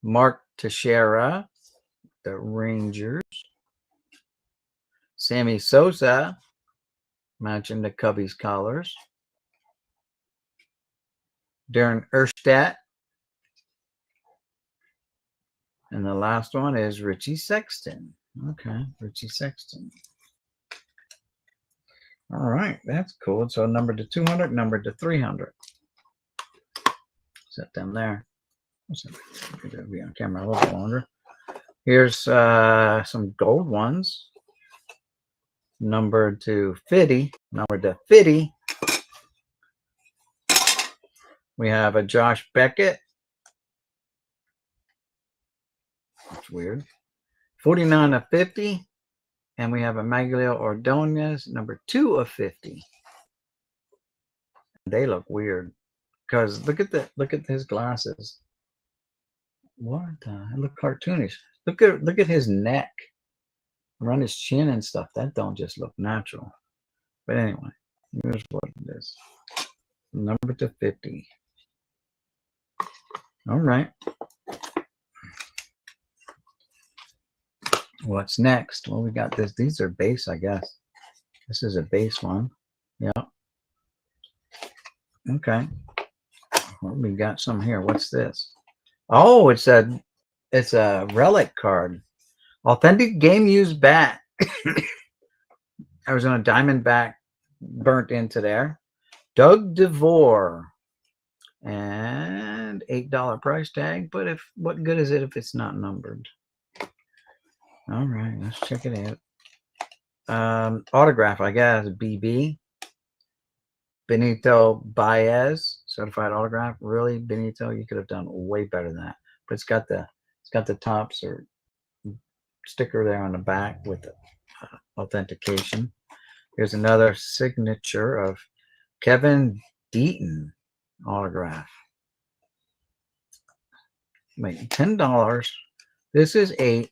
Mark Teixeira, the Rangers. Sammy Sosa, matching the Cubbies collars. Darren Erstadt. And the last one is Richie Sexton. Okay, Richie Sexton. All right, that's cool. So numbered to 200, numbered to 300. Set them there. It'll be on camera a little bit longer. Here's some gold ones. Numbered to 50. Numbered to 50. We have a Josh Beckett. That's weird. 49 of 50. And we have a Miguel Ordonez, number 2 of 50. They look weird. Because look at his glasses. What? Look cartoonish. Look at his neck, around his chin and stuff. That don't just look natural. But anyway, here's what it is. Number to 50. All right. What's next? Well, we got this. These are base, I guess. This is a base one. Yeah. Okay. Well, we got some here. What's this? Oh, it's a relic card. Authentic game used bat. Arizona Diamondback burnt into there. Doug DeVore. And $8 price tag. But what good is it if it's not numbered? All right, let's check it out. Autograph, I guess, BB. Benito Baez, certified autograph. Really, Benito, you could have done way better than that. But it's got the Topps or sticker there on the back with the authentication. Here's another signature of Kevin Deaton autograph. Wait, $10. This is 8.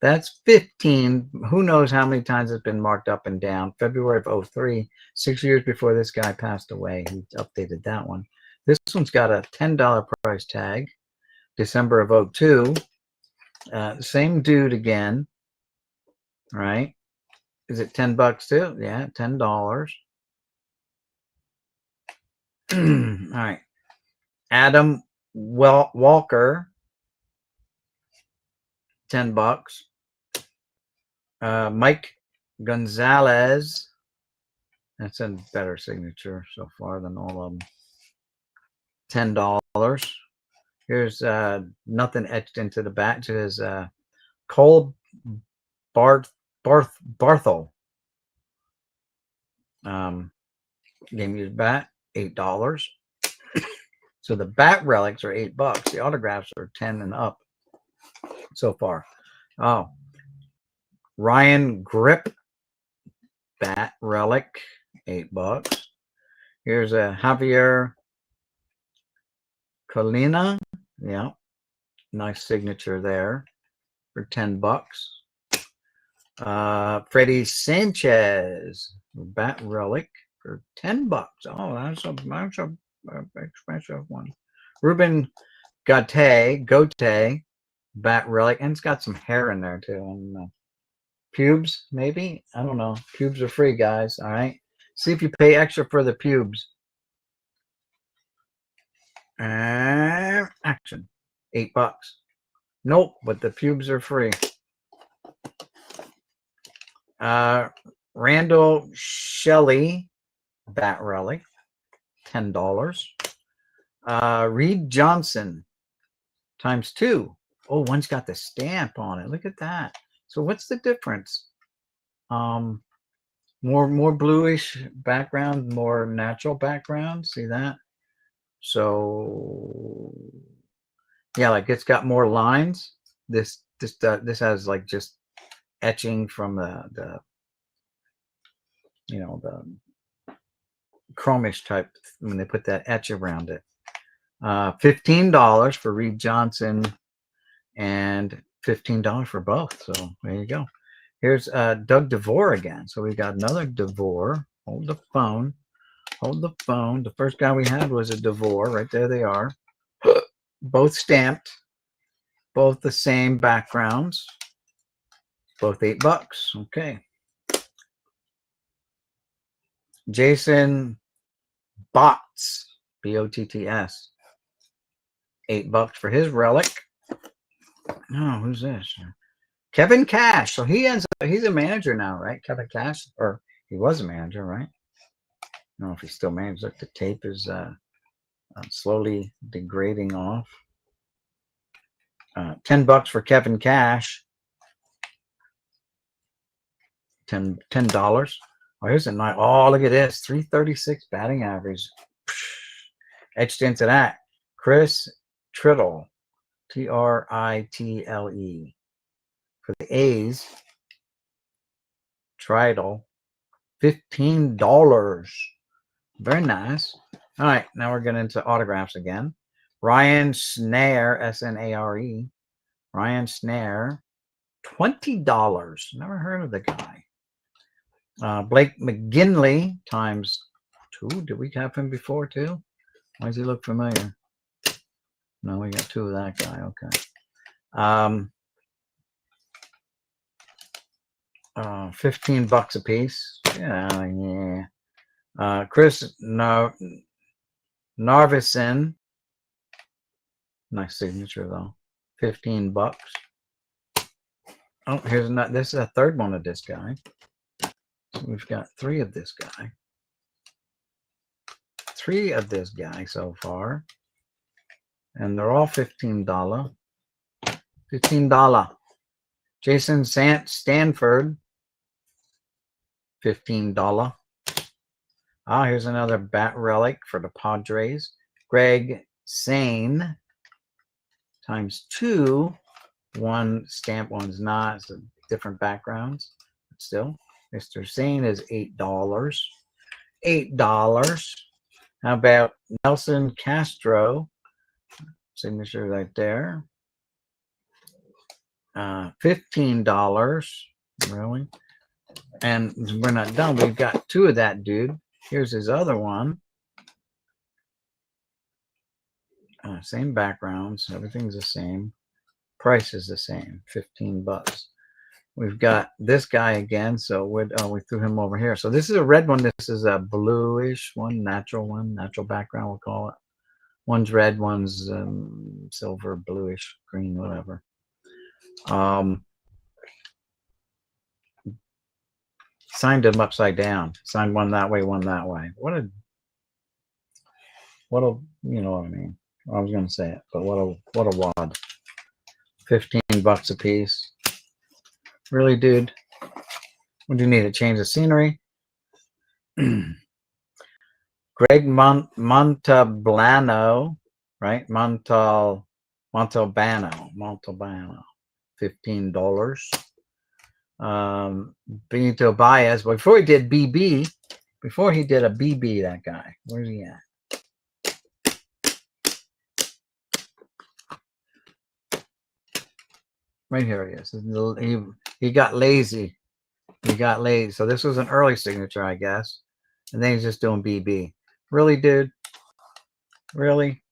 That's 15. Who knows how many times it's been marked up and down. February of 03, 6 years before this guy passed away. He updated that one. This one's got a $10 price tag. December of 02. Same dude again. Right? Is it $10 too? Yeah, $10. All right. Adam Walker, $10. Mike Gonzalez. That's a better signature so far than all of them. $10. Here's nothing etched into the back. It says Cole Barthel. Game used bat, $8. So the bat relics are $8. The autographs are 10 and up so far. Oh, Ryan Grip bat relic, $8. Here's a Javier Colina. Yeah, nice signature there for $10. Freddie Sanchez bat relic for $10. Oh, that's a expensive one. Ruben Gote bat relic, and it's got some hair in there too. And pubes, maybe, I don't know. Pubes are free, guys. All right, see if you pay extra for the pubes. Action, $8. Nope, but the pubes are free. Randall Shelley bat relic, $10. Reed Johnson ×2. Oh, one's got the stamp on it. Look at that. So what's the difference? More bluish background, more natural background. See that? So yeah, like it's got more lines. This has like just etching from the chromish type when they put that etch around it. $15 for Reed Johnson and $15 for both. So there you go. Here's Doug DeVore again. So we got another DeVore. Hold the phone. Hold the phone. The first guy we had was a DeVore. Right there they are. Both stamped. Both the same backgrounds. Both $8. Okay. Jason Botts. Botts. $8 for his relic. Oh, who's this? Kevin Cash. So he's a manager now, right? Kevin Cash, or he was a manager, right? I don't know if he still manages. Look, the tape is slowly degrading off. $10 for Kevin Cash. $10. Oh, here's a nice. Oh, look at this. 336 batting average. Etched into that. Chris Trittle. Tritle. For the A's. Tridle. $15. Very nice. All right, now we're getting into autographs again. Ryan Snare, Snare. Ryan Snare, $20. Never heard of the guy. Blake McGinley ×2. Did we have him before too? Why does he look familiar? No, we got 2 of that guy. Okay. $15 a piece. Yeah. Chris Narvison. Nice signature though. $15. Oh, here's this is a third one of this guy. So we've got three of this guy. Three of this guy so far. And they're all $15. $15. Jason Stanford, $15. Ah, here's another bat relic for the Padres. Greg Sane, ×2. One stamp, one's not. So different backgrounds. But still, Mr. Sane is $8. $8. How about Nelson Castro? Signature right there. $15. Really? And we're not done. We've got two of that dude. Here's his other one. Same backgrounds. Everything's the same. Price is the same. $15. We've got this guy again. So we threw him over here. So this is a red one. This is a bluish one, natural background, we'll call it. One's red, one's silver, bluish, green, whatever. Signed them upside down. Signed one that way, one that way. What a you know what I mean. I was gonna say it, but what a wad. $15 a piece. Really, dude? What do you need to change the scenery? Greg Montalbano, right? Montalbano, $15. Benito Baez. Before he did BB, before he did a BB, that guy. Where's he at? Right here he is. He got lazy. He got lazy. So this was an early signature, I guess. And then he's just doing BB. Really, dude? Really?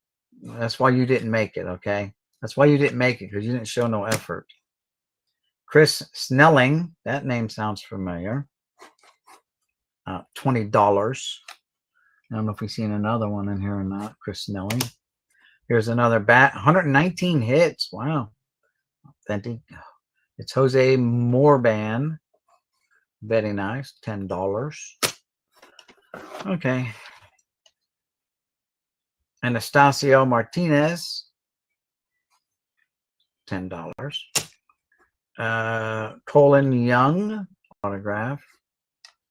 That's why you didn't make it, okay? That's why you didn't make it, because you didn't show no effort. Chris Snelling. That name sounds familiar. $20. I don't know if we've seen another one in here or not. Chris Snelling. Here's another bat. 119 hits. Wow. Authentic. It's Jose Morban. Very nice. $10. Okay. Anastasio Martinez. $10. Colin Young autograph.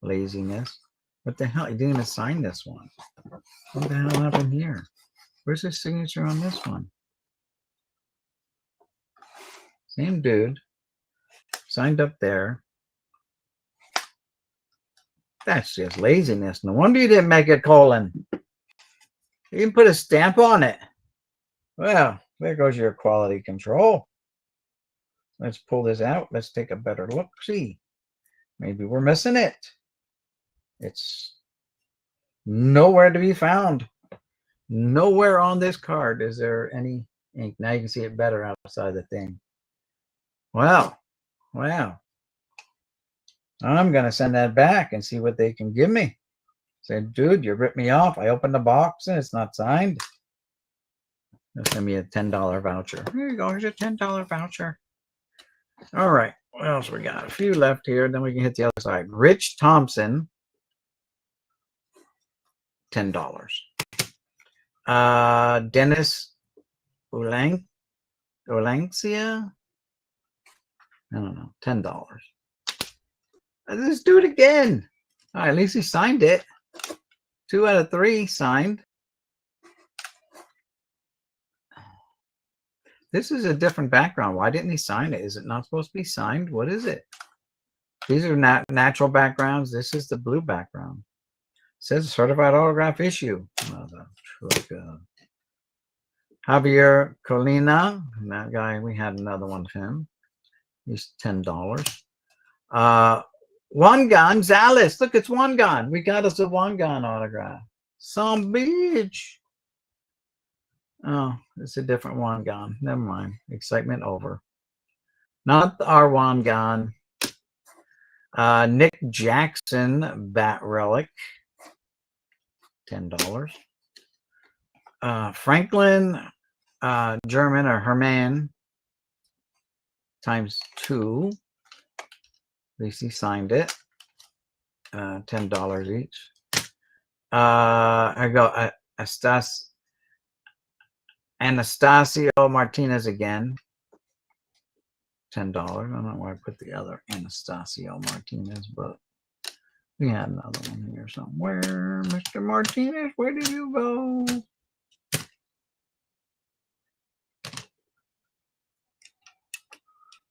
Laziness. What the hell? He didn't even sign this one. What the hell happened here? Where's his signature on this one? Same dude. Signed up there. That's just laziness. No wonder you didn't make it, Colin. You didn't put a stamp on it. Well, there goes your quality control. Let's pull this out. Let's take a better look. See, maybe we're missing it. It's nowhere to be found. Nowhere on this card is there any ink. Now you can see it better outside the thing. Wow. Wow. I'm going to send that back and see what they can give me. Say, dude, you ripped me off. I opened the box and it's not signed. They'll send me a $10 voucher. Here you go. Here's a $10 voucher. All right. What else we got? A few left here. Then we can hit the other side. Rich Thompson. $10. Dennis Olancia. I don't know. $10. Let's do it again. All right, at least he signed it. 2 out of 3 signed. This is a different background. Why didn't he sign it? Is it not supposed to be signed? What is it? These are natural backgrounds. This is the blue background. It says certified autograph issue. Javier Colina. That guy, we had another one of him. He's $10. Juan Gonzalez. Look, it's Juan Gon. We got us a Juan Gon autograph. Some beach. Oh, it's a different Juan Gon. Never mind. Excitement over. Not our Juan Gon. Nick Jackson bat relic. $10. Franklin German or Herman ×2. At least he signed it. $10 each. I go Anastasio Martinez again. $10. I don't know where I put the other Anastasio Martinez, but we had another one here somewhere. Mr. Martinez, where did you go?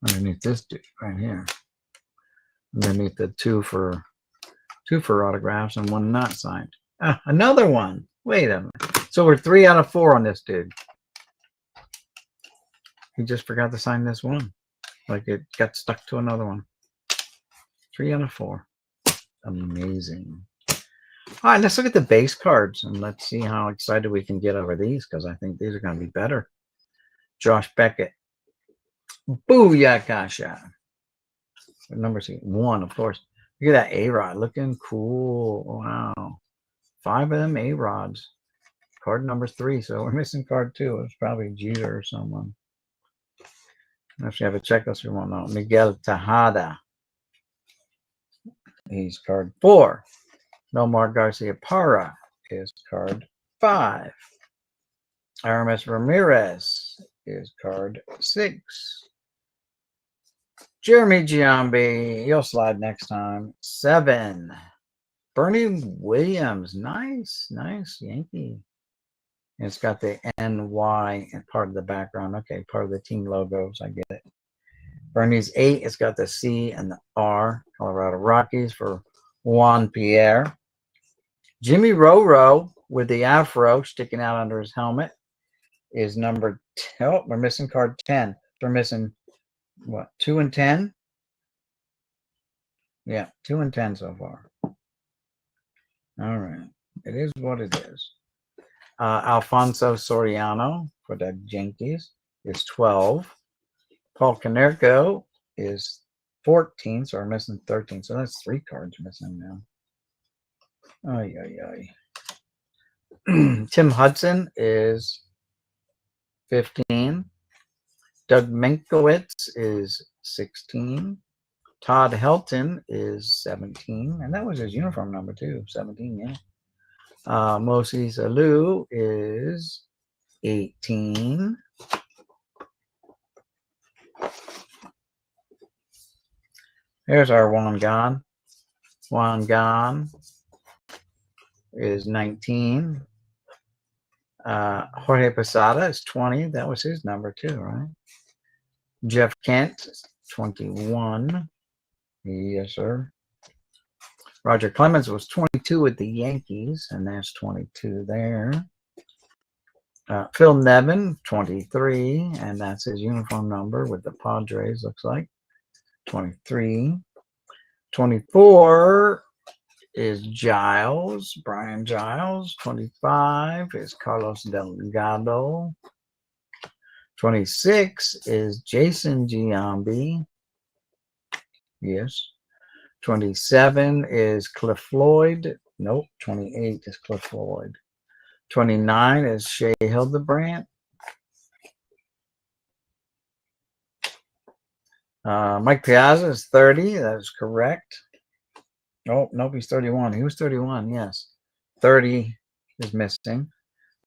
Underneath this dude right here. Underneath the two for autographs and one not signed. Another one. Wait a minute. So we're 3 out of 4 on this dude. He just forgot to sign this one. Like it got stuck to another one. 3 out of 4. Amazing. All right, let's look at the base cards and let's see how excited we can get over these because I think these are going to be better. Josh Beckett. Booyakasha. What number is he? 1, of course. Look at that A-Rod. Looking cool. Wow. 5 of them A-Rods. Card number 3. So we're missing card 2. It's probably Jeter or someone. If you have a checklist, we won't know. Miguel Tejada. He's card 4. Nomar Garcia Parra is card 5. Aramis Ramirez is card 6. Jeremy Giambi, you'll slide next time. 7. Bernie Williams, nice Yankee. It's got the NY and part of the background. Okay, part of the team logos. I get it. Bernie's 8. It's got the C and the R. Colorado Rockies for Juan Pierre. Jimmy Roro with the afro sticking out under his helmet is number 10. Oh, we're missing card 10. We're missing what? 2 and 10. Yeah, 2 and 10 so far. All right, it is what it is. Alfonso Soriano for the Yankees is 12. Paul Konerko is 14, so we're missing 13. So that's 3 cards missing now. Tim Hudson is 15. Doug Minkowitz is 16. Todd Helton is 17. And that was his uniform number too, 17, yeah. Moses Alou is 18. Here's our Juan Gan. Juan Gan is 19. Jorge Posada is 20. That was his number too, right? Jeff Kent, 21. Yes, sir. Roger Clemens was 22 with the Yankees, and that's 22 there. Phil Nevin, 23, and that's his uniform number with the Padres, looks like. 23. 24 is Giles, Brian Giles. 25 is Carlos Delgado. 26 is Jason Giambi. Yes. 27 is Cliff Floyd. Nope. 28 is Cliff Floyd. 29 is Shea Hildebrandt. Mike Piazza is 30. That is correct. Oh, nope, he's 31. He was 31, yes. 30 is missing.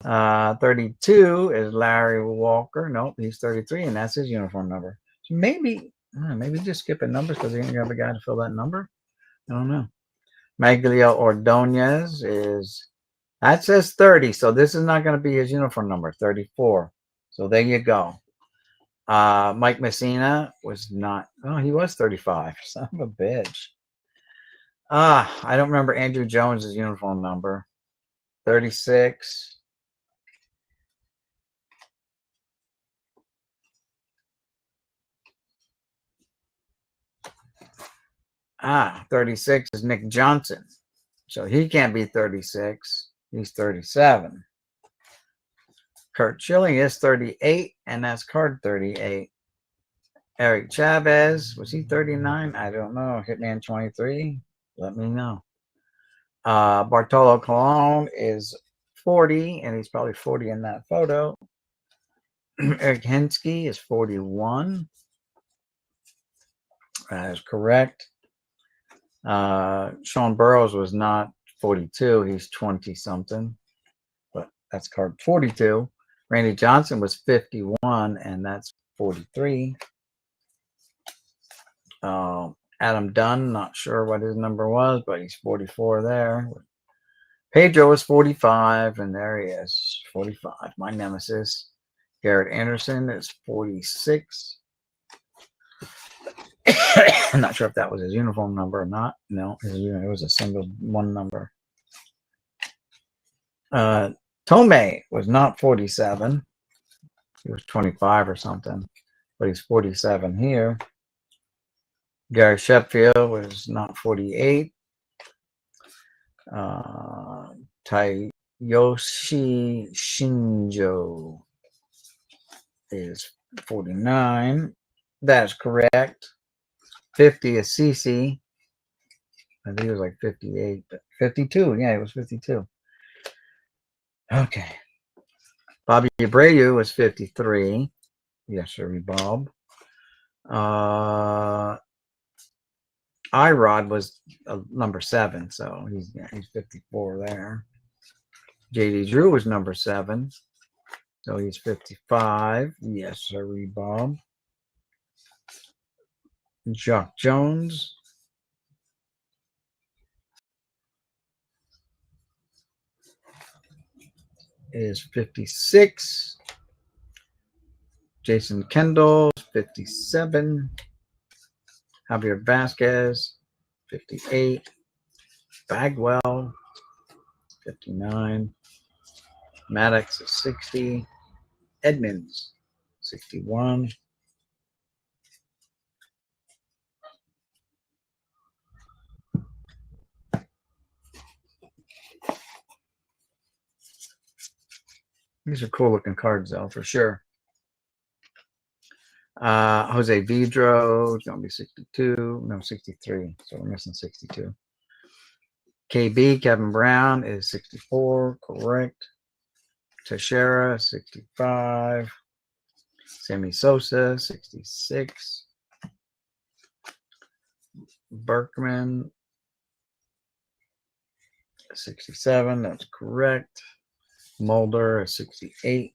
32 is Larry Walker. Nope, he's 33, and that's his uniform number. So maybe just skipping numbers because they didn't have a guy to fill that number. I don't know. Maglio Ordonez that says 30, so this is not going to be his uniform number, 34. So there you go. Mike Messina was not. Oh, he was 35. Son of a bitch. I don't remember Andrew Jones's uniform number. 36. 36 is Nick Johnson. So he can't be 36. He's 37. Kurt Schilling is 38, and that's card 38. Eric Chavez, was he 39? I don't know. Hitman 23. Let me know. Bartolo Colon is 40, and he's probably 40 in that photo. Eric Hensky is 41. That is correct. Sean Burrows was not 42. He's 20 something, but that's card 42. Randy Johnson was 51, and that's 43. Adam Dunn, not sure what his number was, but he's 44 there. Pedro was 45, and there he is, 45. My nemesis. Garrett Anderson is 46. I'm not sure if that was his uniform number or not. No, it was a single one number. Tomei was not 47. He was 25 or something, but he's 47 here. Gary Sheffield was not 48. Taiyoshi Shinjo is 49. That's correct. 50 is CC. I think it was like 58, but 52. Yeah, it was 52. Okay. Bobby Abreu was 53. Yes, sir, Bob. Irod was number 7, so he's 54 there. JD Drew was number 7, so he's 55. Yes, sir, Bob. Jock Jones is 56. Jason Kendall, 57. Javier Vasquez, 58. Bagwell, 59. Maddox is 60. Edmonds, 61. These are cool looking cards, though, for sure. Jose Vidro is going to be 62. No, 63. So we're missing 62. KB, Kevin Brown, is 64. Correct. Teixeira, 65. Sammy Sosa, 66. Berkman, 67. That's correct. Mulder is 68.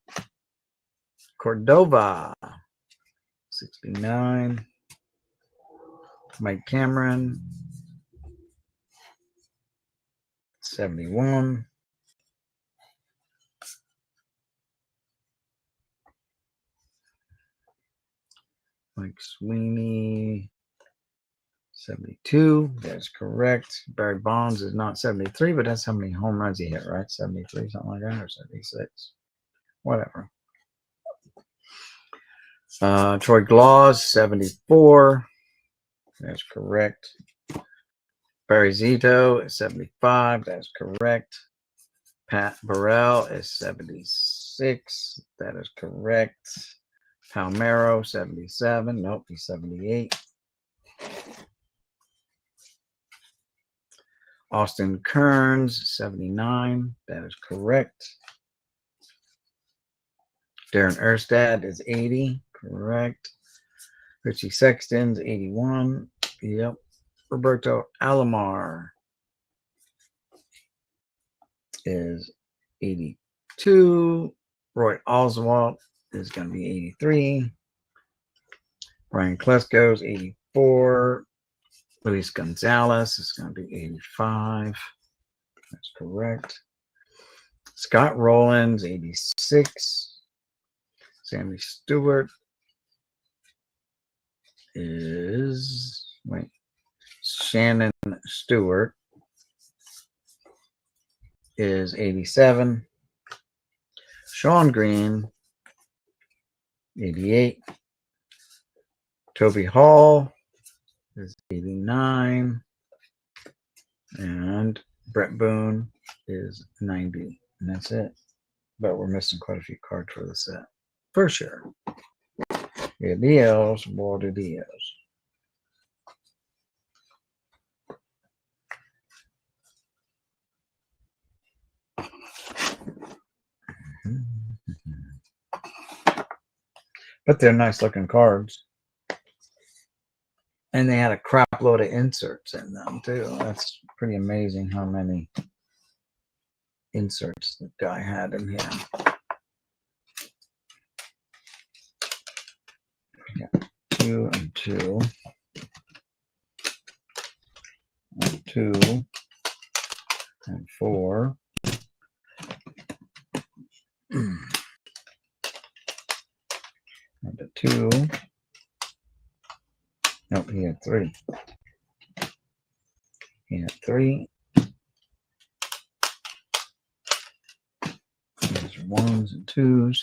Cordova, 69. Mike Cameron, 71. Mike Sweeney, 72. That's correct. Barry Bonds is not 73, but that's how many home runs he hit, right? 73, something like that, or 76. Whatever. Troy Glaus, 74. That's correct. Barry Zito is 75. That's correct. Pat Burrell is 76. That is correct. Palmero, 77. Nope, he's 78. Austin Kearns, 79. That is correct. Darren Erstad is 80. Correct. Richie Sexton's 81. Yep. Roberto Alomar is 82. Roy Oswalt is going to be 83. Ryan Klesko's 84. Luis Gonzalez is going to be 85. That's correct. Scott Rowlands, 86. Sammy Stewart is, Shannon Stewart is 87. Sean Green, 88. Toby Hall is 89. And Brett Boone is 90. And that's it. But we're missing quite a few cards for the set. For sure. Dios, Walter Diaz. But they're nice looking cards. And they had a crap load of inserts in them too. That's pretty amazing how many inserts the guy had in here. Yeah, 2 and 2. And 2 and 4. And a 2. Nope, he had 3. He had 3. There's 1s and 2s.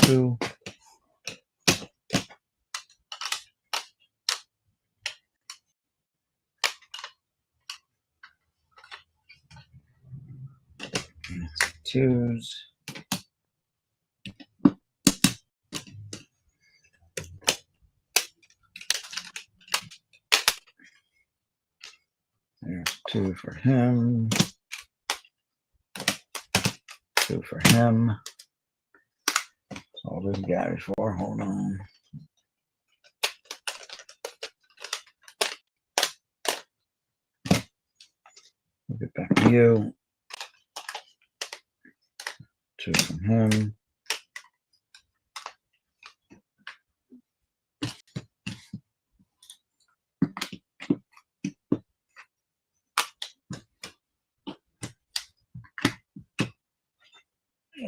Two. Twos. There's 2 for him. 2 for him. That's all this guy for. Hold on. We'll get back to you. 2 from him.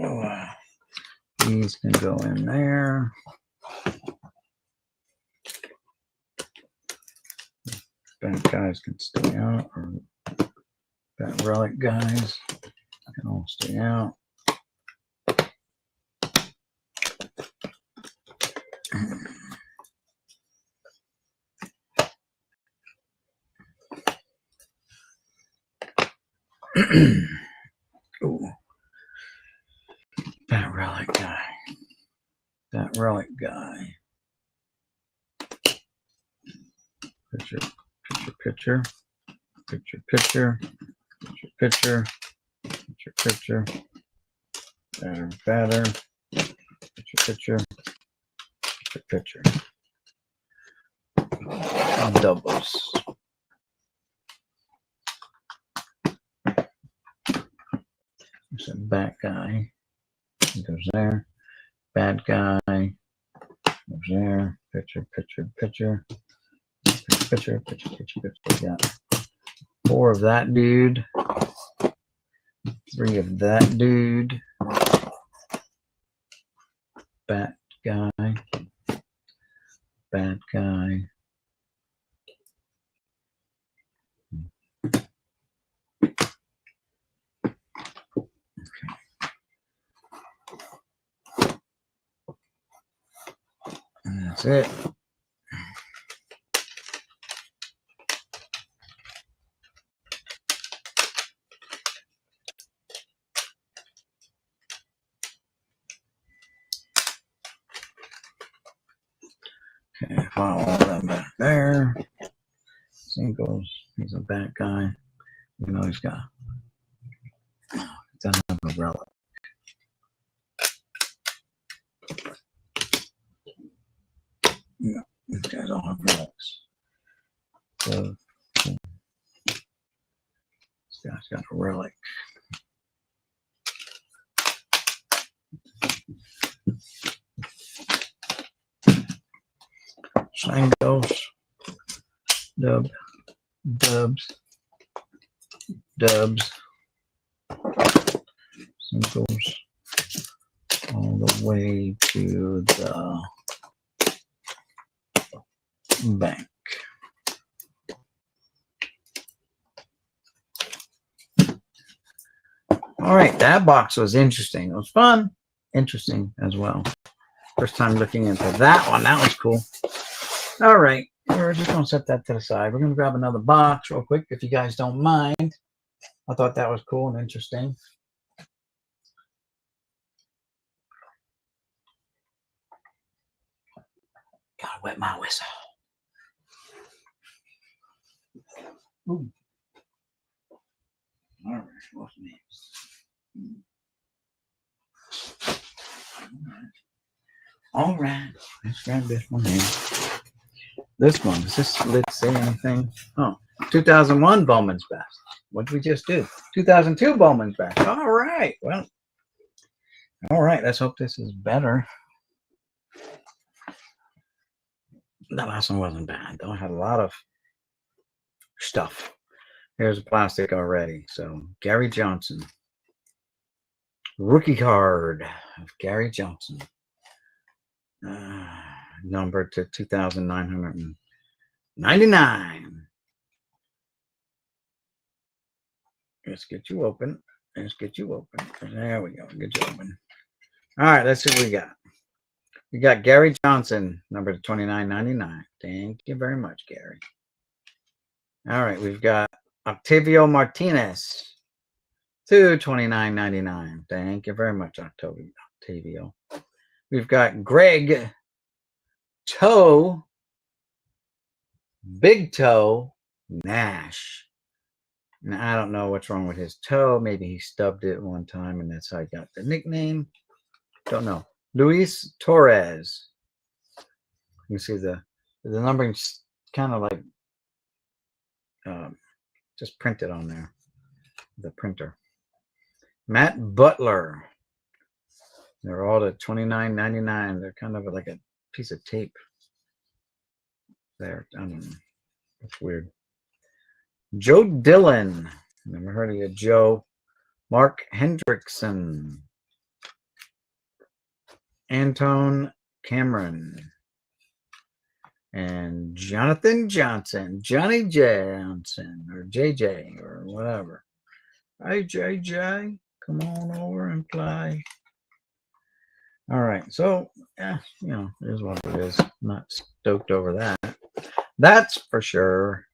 Oh, these can go in there. Bad guys can stay out, or bad relic guys can all stay out. Ooh. That relic guy. That relic guy. Picture, picture, picture, picture, picture, picture, picture, picture, better, better, picture, picture, picture, picture. I'll doubles. There's a bad guy. He goes there. Bad guy goes there. Picture, picture, picture. Picture, picture, picture, picture. Got 4 of that dude. 3 of that dude. Bad guy. Bad guy. And that's it. Okay, file all that back there. Singles. He's a bad guy. You know he's got. Doesn't have a relic. Yeah, these guys all have relics. So this guy's got a relic. Singles. Dubs. Dubs. Singles. All the way to the bank. All right, that box was interesting. It was fun, interesting as well. First time looking into that one. That was cool. All right, we're just going to set that to the side. We're going to grab another box real quick, if you guys don't mind. I thought that was cool and interesting. Gotta wet my whistle. Ooh. All right, what's next? All right. Let's grab this one here. This one. Does this lid say anything? Oh, 2001 Bowman's Best. What did we just do? 2002 Bowman's Best. All right. Well, all right. Let's hope this is better. The last one wasn't bad, though. I had a lot of stuff. Here's a plastic already. So, Gary Johnson. Rookie card of Gary Johnson. Numbered to 2,999. Let's get you open. Let's get you open. There we go. Get you open. All right, let's see what we got. We got Gary Johnson, number 29.99. Thank you very much, Gary. All right, we've got Octavio Martinez, 229.99. Thank you very much, Octavio. We've got Greg Big Toe Nash. Now, I don't know what's wrong with his toe. Maybe he stubbed it one time, and that's how he got the nickname. Don't know. Luis Torres. You see the numbering's kind of like just printed on there, the printer. Matt Butler. They're all at $29.99. They're kind of like a piece of tape there. I don't know. It's weird. Joe Dillon. Never heard of you, Joe. Mark Hendrickson. Antone Cameron. And Jonathan Johnson. Johnny Johnson. Or JJ. Or whatever. Hey, JJ. Come on over and play. All right. So, yeah, you know, here's what it is. I'm not stoked over that. That's for sure.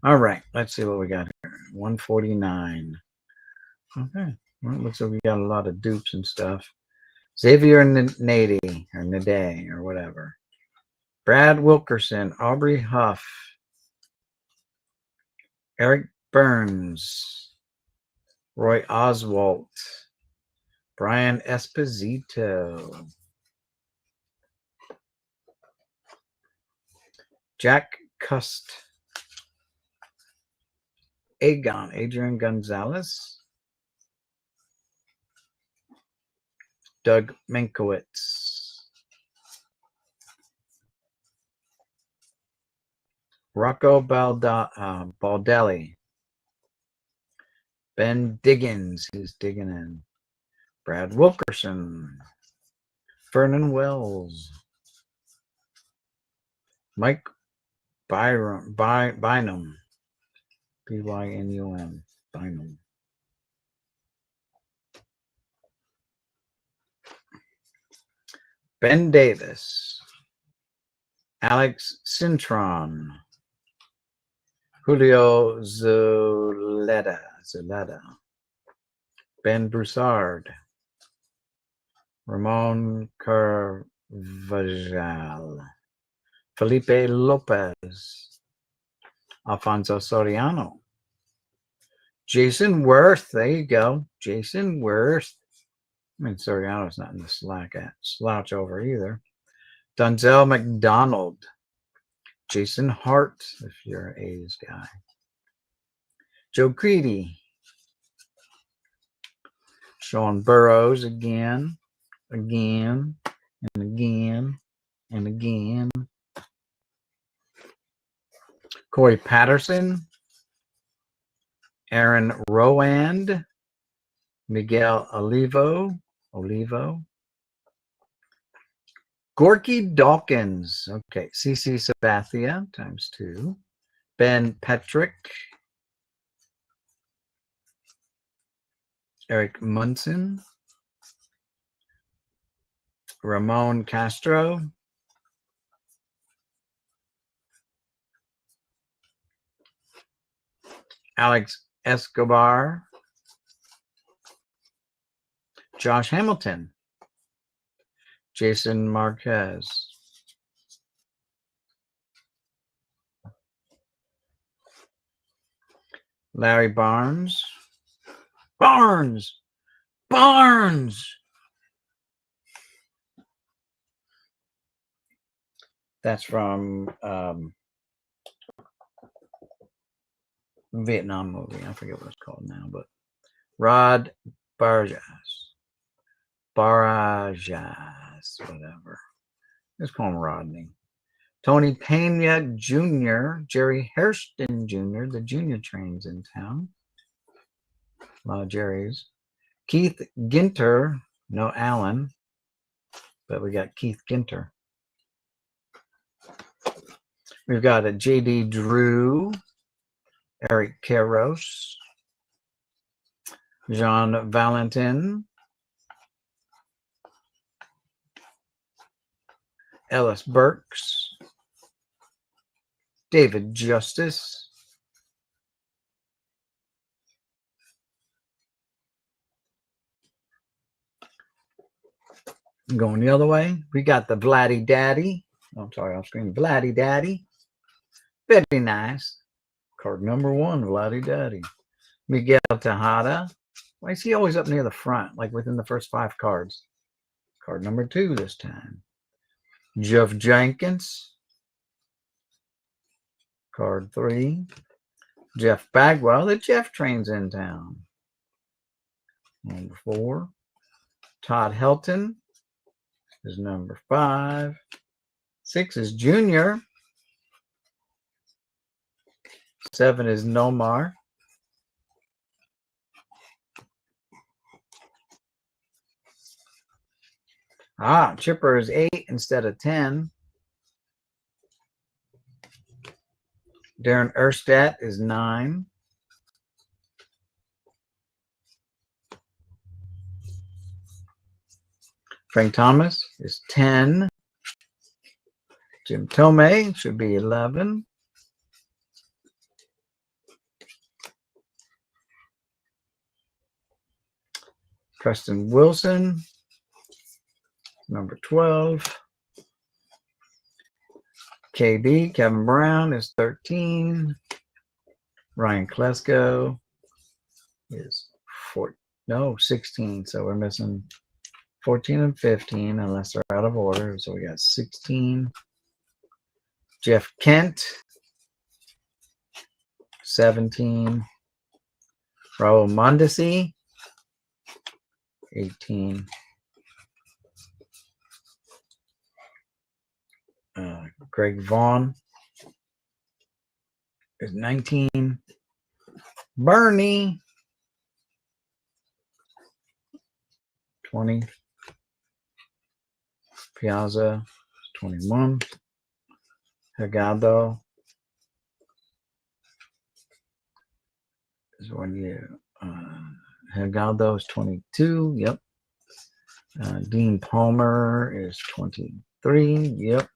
All right. Let's see what we got here. 149. Okay. Well, it looks like we got a lot of dupes and stuff. Xavier Nady or Nade or whatever. Brad Wilkerson, Aubrey Huff, Eric Burns, Roy Oswalt, Brian Esposito, Jack Cust, Adrian Gonzalez, Doug Minkowitz, Rocco Baldelli, Ben Diggins, who's digging in, Brad Wilkerson, Vernon Wells, Mike Bynum, Bynum, Bynum. Ben Davis, Alex Cintron, Julio Zuleta, Ben Broussard, Ramon Carvajal, Felipe Lopez, Alfonso Soriano, Jason Worth. There you go. Jason Worth. I mean, Soriano's not in the slouch over either. Dunzel McDonald. Jason Hart, if you're an A's guy. Joe Creedy. Sean Burrows again. And again. Corey Patterson. Aaron Rowand. Miguel Olivo. Gorky Dawkins. Okay. CC Sabathia ×2. Ben Petrick. Eric Munson. Ramon Castro. Alex Escobar. Josh Hamilton. Jason Marquez. Larry Barnes. Barnes. Barnes. That's from Vietnam movie. I forget what it's called now, but Rod Barajas. Barajas, whatever. Let's call him Rodney. Tony Pena Jr., Jerry Hairston Jr., the junior trains in town. A lot of Jerry's. Keith Ginter, no Allen, but we got Keith Ginter. We've got a J.D. Drew, Eric Karros, Jean Valentin, Ellis Burks, David Justice, going the other way, we got the Vladdy Daddy. Oh, I'm sorry, off screen. Vladdy Daddy. Very nice. Card number 1, Vladdy Daddy. Miguel Tejada. Why is he always up near the front, like within the first 5 cards? Card number 2 this time. Jeff Jenkins. Card 3. Jeff Bagwell. The Jeff train's in town. Number 4. Todd Helton is number 5. 6 is Junior. 7 is Nomar. Chipper is 8 instead of 10. Darren Erstadt is 9. Frank Thomas is 10. Jim Tomei should be 11. Preston Wilson, number 12. KB, Kevin Brown is 13. Ryan Klesko is 16. So we're missing 14 and 15 unless they're out of order. So we got 16. Jeff Kent, 17. Raul Mondesi, 18. Greg Vaughn is 19. Bernie, 20. Piazza, 21. Hagado is 1 year. Hagado is 22. Yep. Dean Palmer is 23. Yep.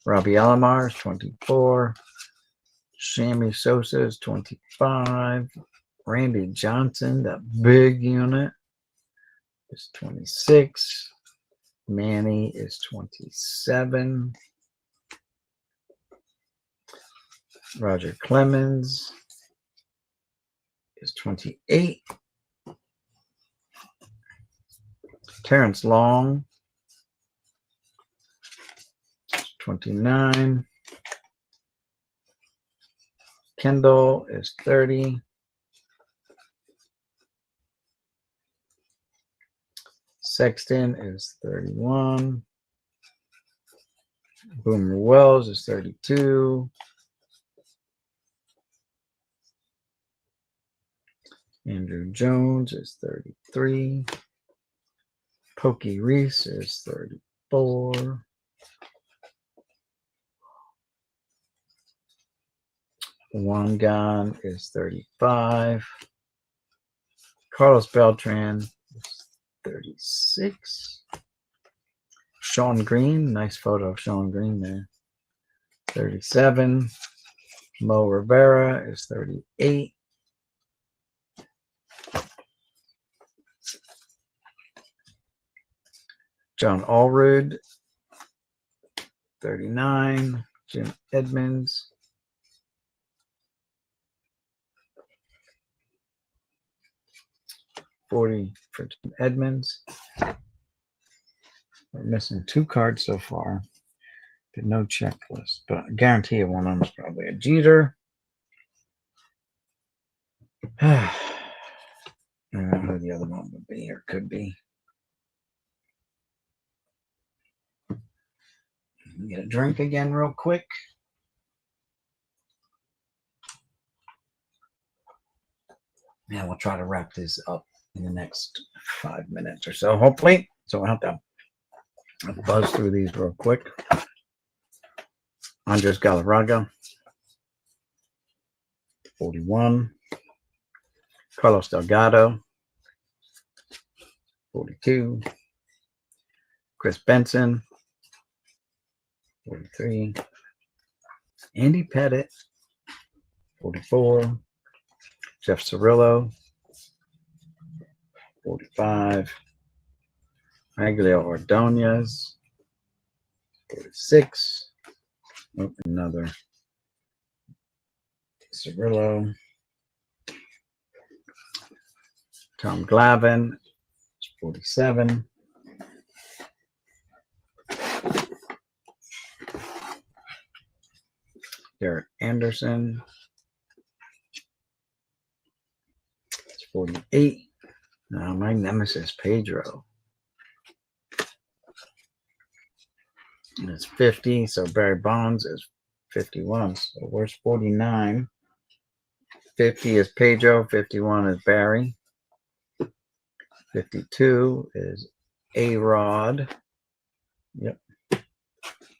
Robbie Alomar is 24. Sammy Sosa is 25. Randy Johnson, that big unit, is 26. Manny is 27. Roger Clemens is 28. Terrence Long is 29. Kendall is 30. Sexton is 31. Boomer Wells is 32. Andrew Jones is 33. Pokey Reese is 34. Juan Gan is 35. Carlos Beltran is 36. Sean Green, nice photo of Sean Green there. 37. Mo Rivera is 38. John Allred, 39. Jim Edmonds, 40 for Edmonds. We're missing 2 cards so far. But no checklist. But I guarantee you one of them is probably a Jeter. I don't know who the other one would be or could be. Get a drink again real quick. And we'll try to wrap this up in the next 5 minutes or so, hopefully. So we'll have to buzz through these real quick. Andres Galarraga, 41. Carlos Delgado, 42. Chris Benson, 43. Andy Pettit, 44. Jeff Cirillo, 45. Maglio Ordonez, 46. Oh, another Cirillo. Tom Glavine, 47. Derek Anderson, 48. Now my nemesis Pedro. And it's 50. So Barry Bonds is 51. So where's 49? 50 is Pedro. 51 is Barry. 52 is A-Rod. Yep.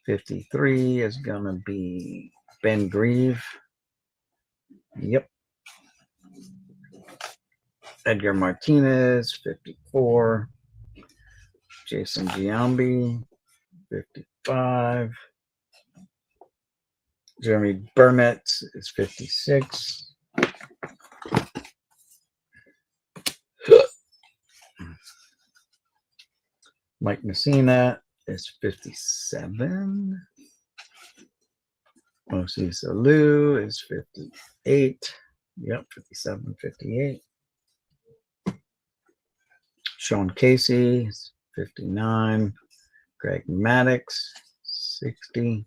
53 is going to be Ben Grieve. Yep. Edgar Martinez, 54. Jason Giambi, 55. Jeremy Burnett is 56. Mike Messina is 57. Mosi Salou is 58. Yep, 57, 58. Sean Casey is 59. Greg Maddox, 60.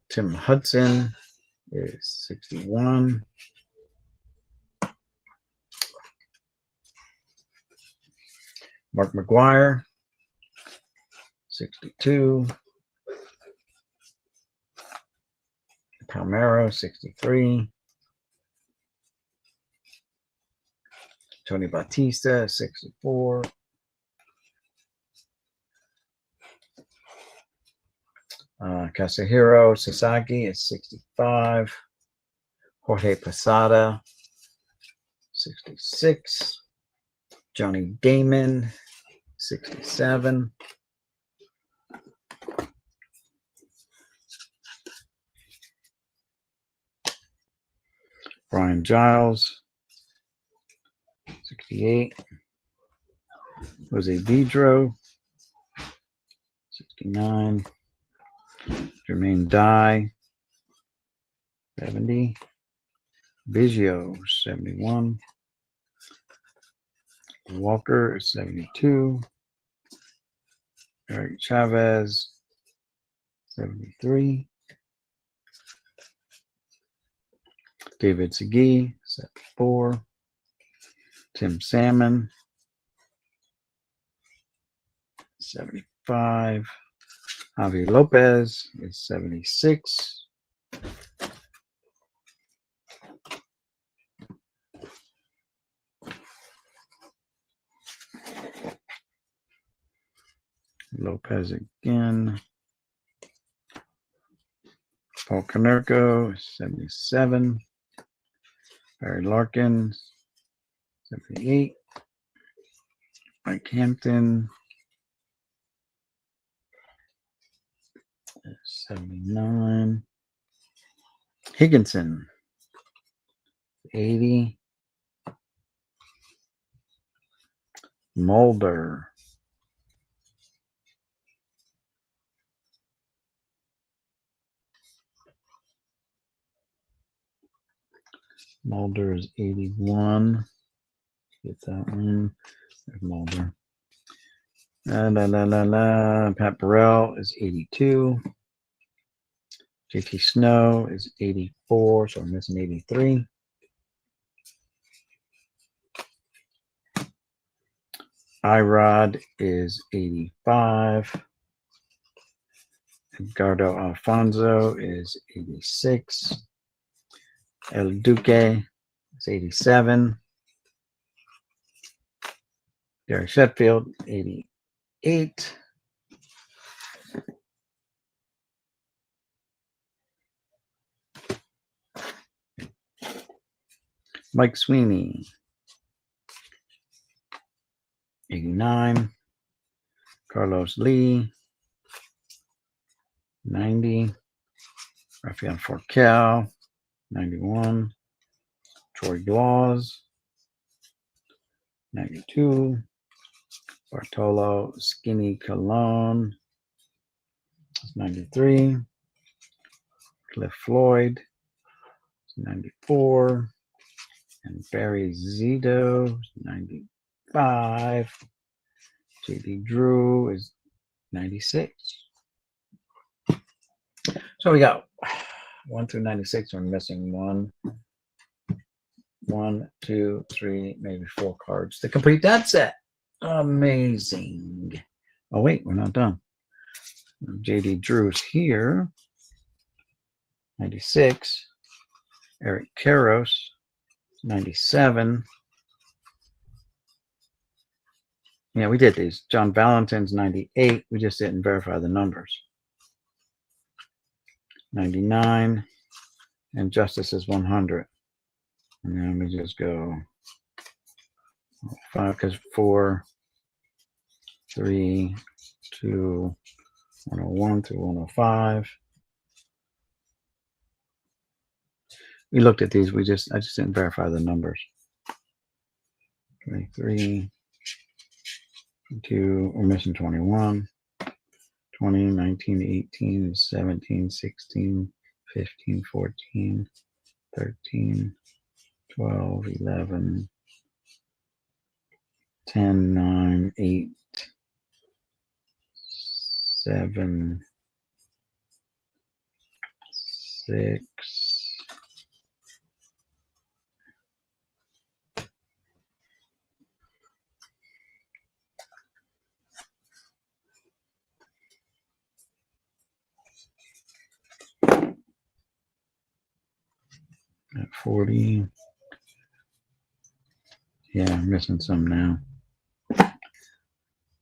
Tim Hudson is 61. Mark McGuire, 62. Palmero, 63. Tony Batista, 64. Kazuhiro Sasaki is 65. Jorge Posada, 66. Johnny Damon, 67. Brian Giles, 68. Jose Vidro, 69. Jermaine Dye, 70. Biggio, 71. Walker, 72. Eric Chavez, 73. David Segui, 74. Tim Salmon, 75. Javi Lopez is 76. Lopez again. Paul Konerko, 77. Barry Larkin, 78. Mike Hampton, 79. Higginson, 80. Mulder, Mulder is 81. Get that one. There's Mulder. Pat Burrell is 82. JT Snow is 84, so I'm missing 83. Irod is 85. Edgardo Alfonso is 86. El Duque is 87. Derek Sheffield, 88. Mike Sweeney, 89. Carlos Lee, 90. Rafael Forcal, 91. Troy Dawes, 92. Bartolo Skinny Colon, 93. Cliff Floyd, 94. And Barry Zito, 95. JD Drew is 96. So we got 1 through 96. We're missing 1, 2, 3, maybe 4 cards to complete that set. Amazing. Oh, wait, we're not done. JD Drew's here. 96. Eric Karros, 97. Yeah, we did these. John Valentin's 98. We just didn't verify the numbers. 99. And Justice is 100. And then we just go 5, because 4, 3, 2, 101 through 105. We looked at these. I just didn't verify the numbers. 23, 2, we're missing 21, 20, 19, 18, 17, 16, 15, 14, 13, 12, 11, 10, 9, 8, 7, 6, 40. Yeah, I'm missing some now.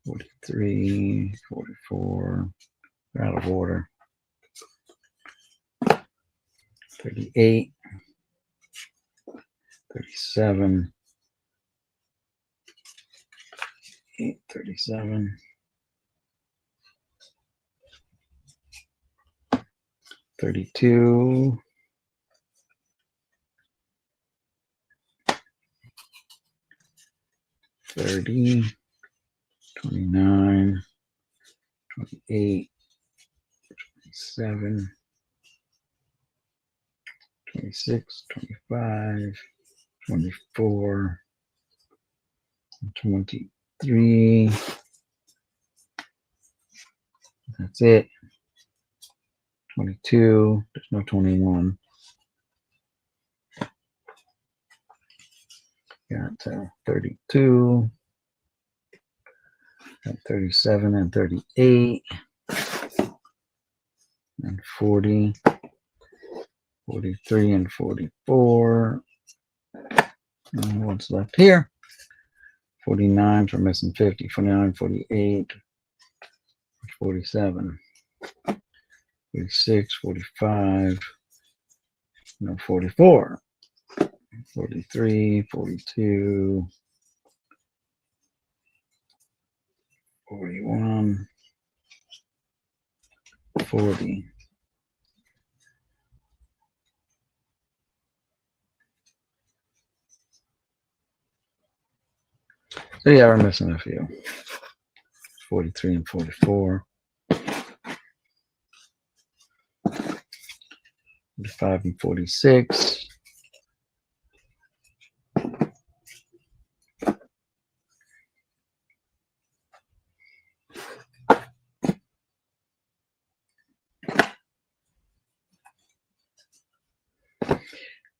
43, 44. They're out of order. 38, 37, 37, 32, 30, 29, 28, 27, 26, 25, 24, 23. That's it. 22. There's no 21. Got 32. Got 37 and 38. And 40. 43 and 44. And what's left here? 49, so we're missing 50. 49, 48, 47, 46, 45, no, 44, 43, 42, 41, 40. So yeah, we're missing a few. 43 and 44. 45 and 46.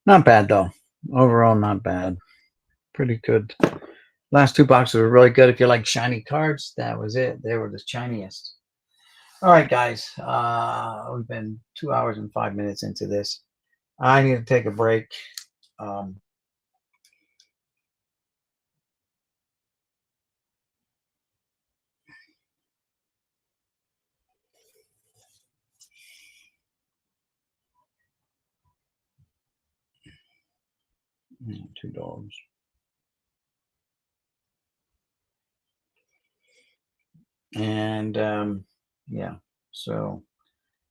Not bad though. Overall, not bad. Pretty good. Last two boxes were really good. If you like shiny cards, that was it. They were the shiniest. All right, guys. We've been 2 hours and 5 minutes into this. I need to take a break. 2 dogs. And yeah, so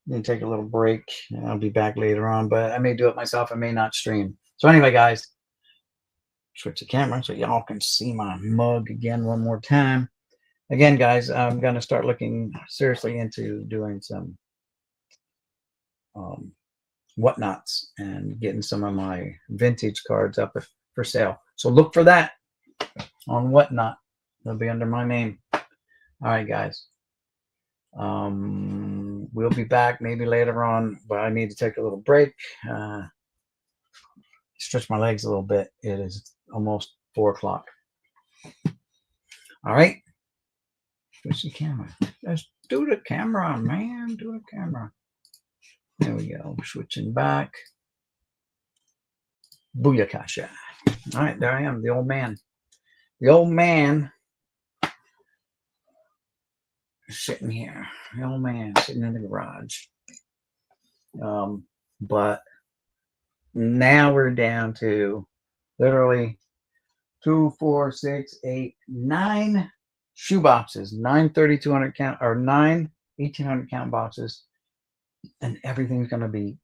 I'm gonna take a little break. And I'll be back later on, but I may do it myself. I may not stream. So anyway, guys, switch the camera so y'all can see my mug again one more time. Again, guys, I'm gonna start looking seriously into doing some whatnots and getting some of my vintage cards up for sale. So look for that on Whatnot. It'll be under my name. All right, guys. We'll be back maybe later on, but I need to take a little break. Stretch my legs a little bit. It is almost 4 o'clock. All right. Switch the camera. Just do the camera, man. Do the camera. There we go. Switching back. Booyakasha. All right, there I am, the old man. The old man sitting here. The old man sitting in the garage. But now we're down to literally 2, 4, 6, 8, 9 shoe boxes. 9 3,200 count or 9 1,800 count boxes, and everything's going to be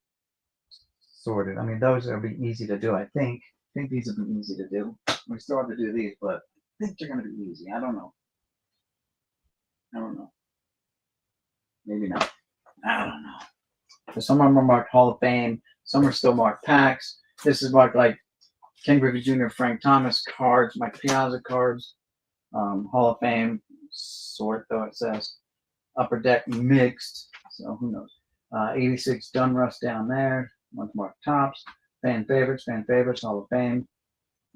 sorted. I mean, those will be easy to do. I think these will be easy to do. We still have to do these, but I think they're going to be easy. I don't know. Maybe not. I don't know. So some of them are marked Hall of Fame. Some are still marked packs. This is marked like Ken Griffey Jr., Frank Thomas cards, Mike Piazza cards, Hall of Fame sort, though it says Upper Deck mixed. So who knows? 86 Dunruss down there. One's marked tops. Fan favorites, Hall of Fame.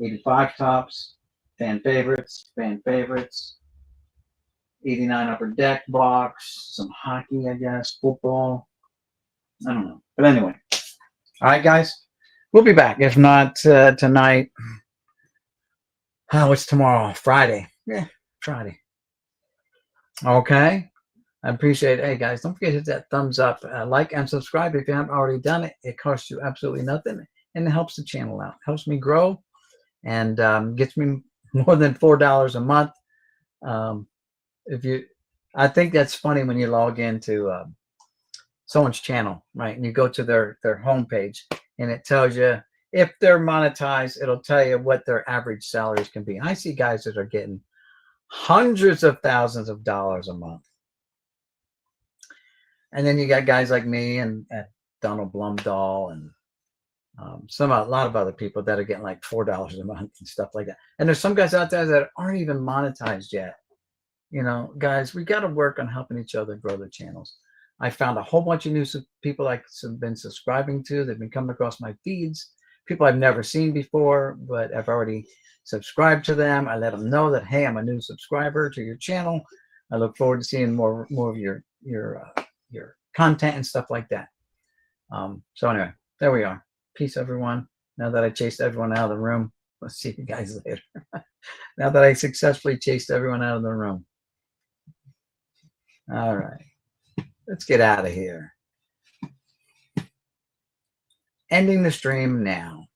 85 tops, fan favorites. 89 Upper Deck box, some hockey, I guess, football. I don't know. But anyway. All right, guys. We'll be back. If not tonight. What's tomorrow? Friday. Yeah, Friday. Okay. I appreciate it. Hey, guys, don't forget to hit that thumbs up, like, and subscribe if you haven't already done it. It costs you absolutely nothing, and it helps the channel out. Helps me grow, and gets me more than $4 a month. I think that's funny when you log into someone's channel, right? And you go to their homepage, and it tells you if they're monetized. It'll tell you what their average salaries can be. I see guys that are getting hundreds of thousands of dollars a month. And then you got guys like me and Donald Blumdahl and a lot of other people that are getting like $4 a month and stuff like that. And there's some guys out there that aren't even monetized yet. You know, guys, we got to work on helping each other grow the channels. I found a whole bunch of new people I've been subscribing to. They've been coming across my feeds. People I've never seen before, but I've already subscribed to them. I let them know that, hey, I'm a new subscriber to your channel. I look forward to seeing more of your content and stuff like that. So anyway, there we are. Peace, everyone. Now that I chased everyone out of the room, let's see you guys later. Now that I successfully chased everyone out of the room. All right. Let's get out of here. Ending the stream now.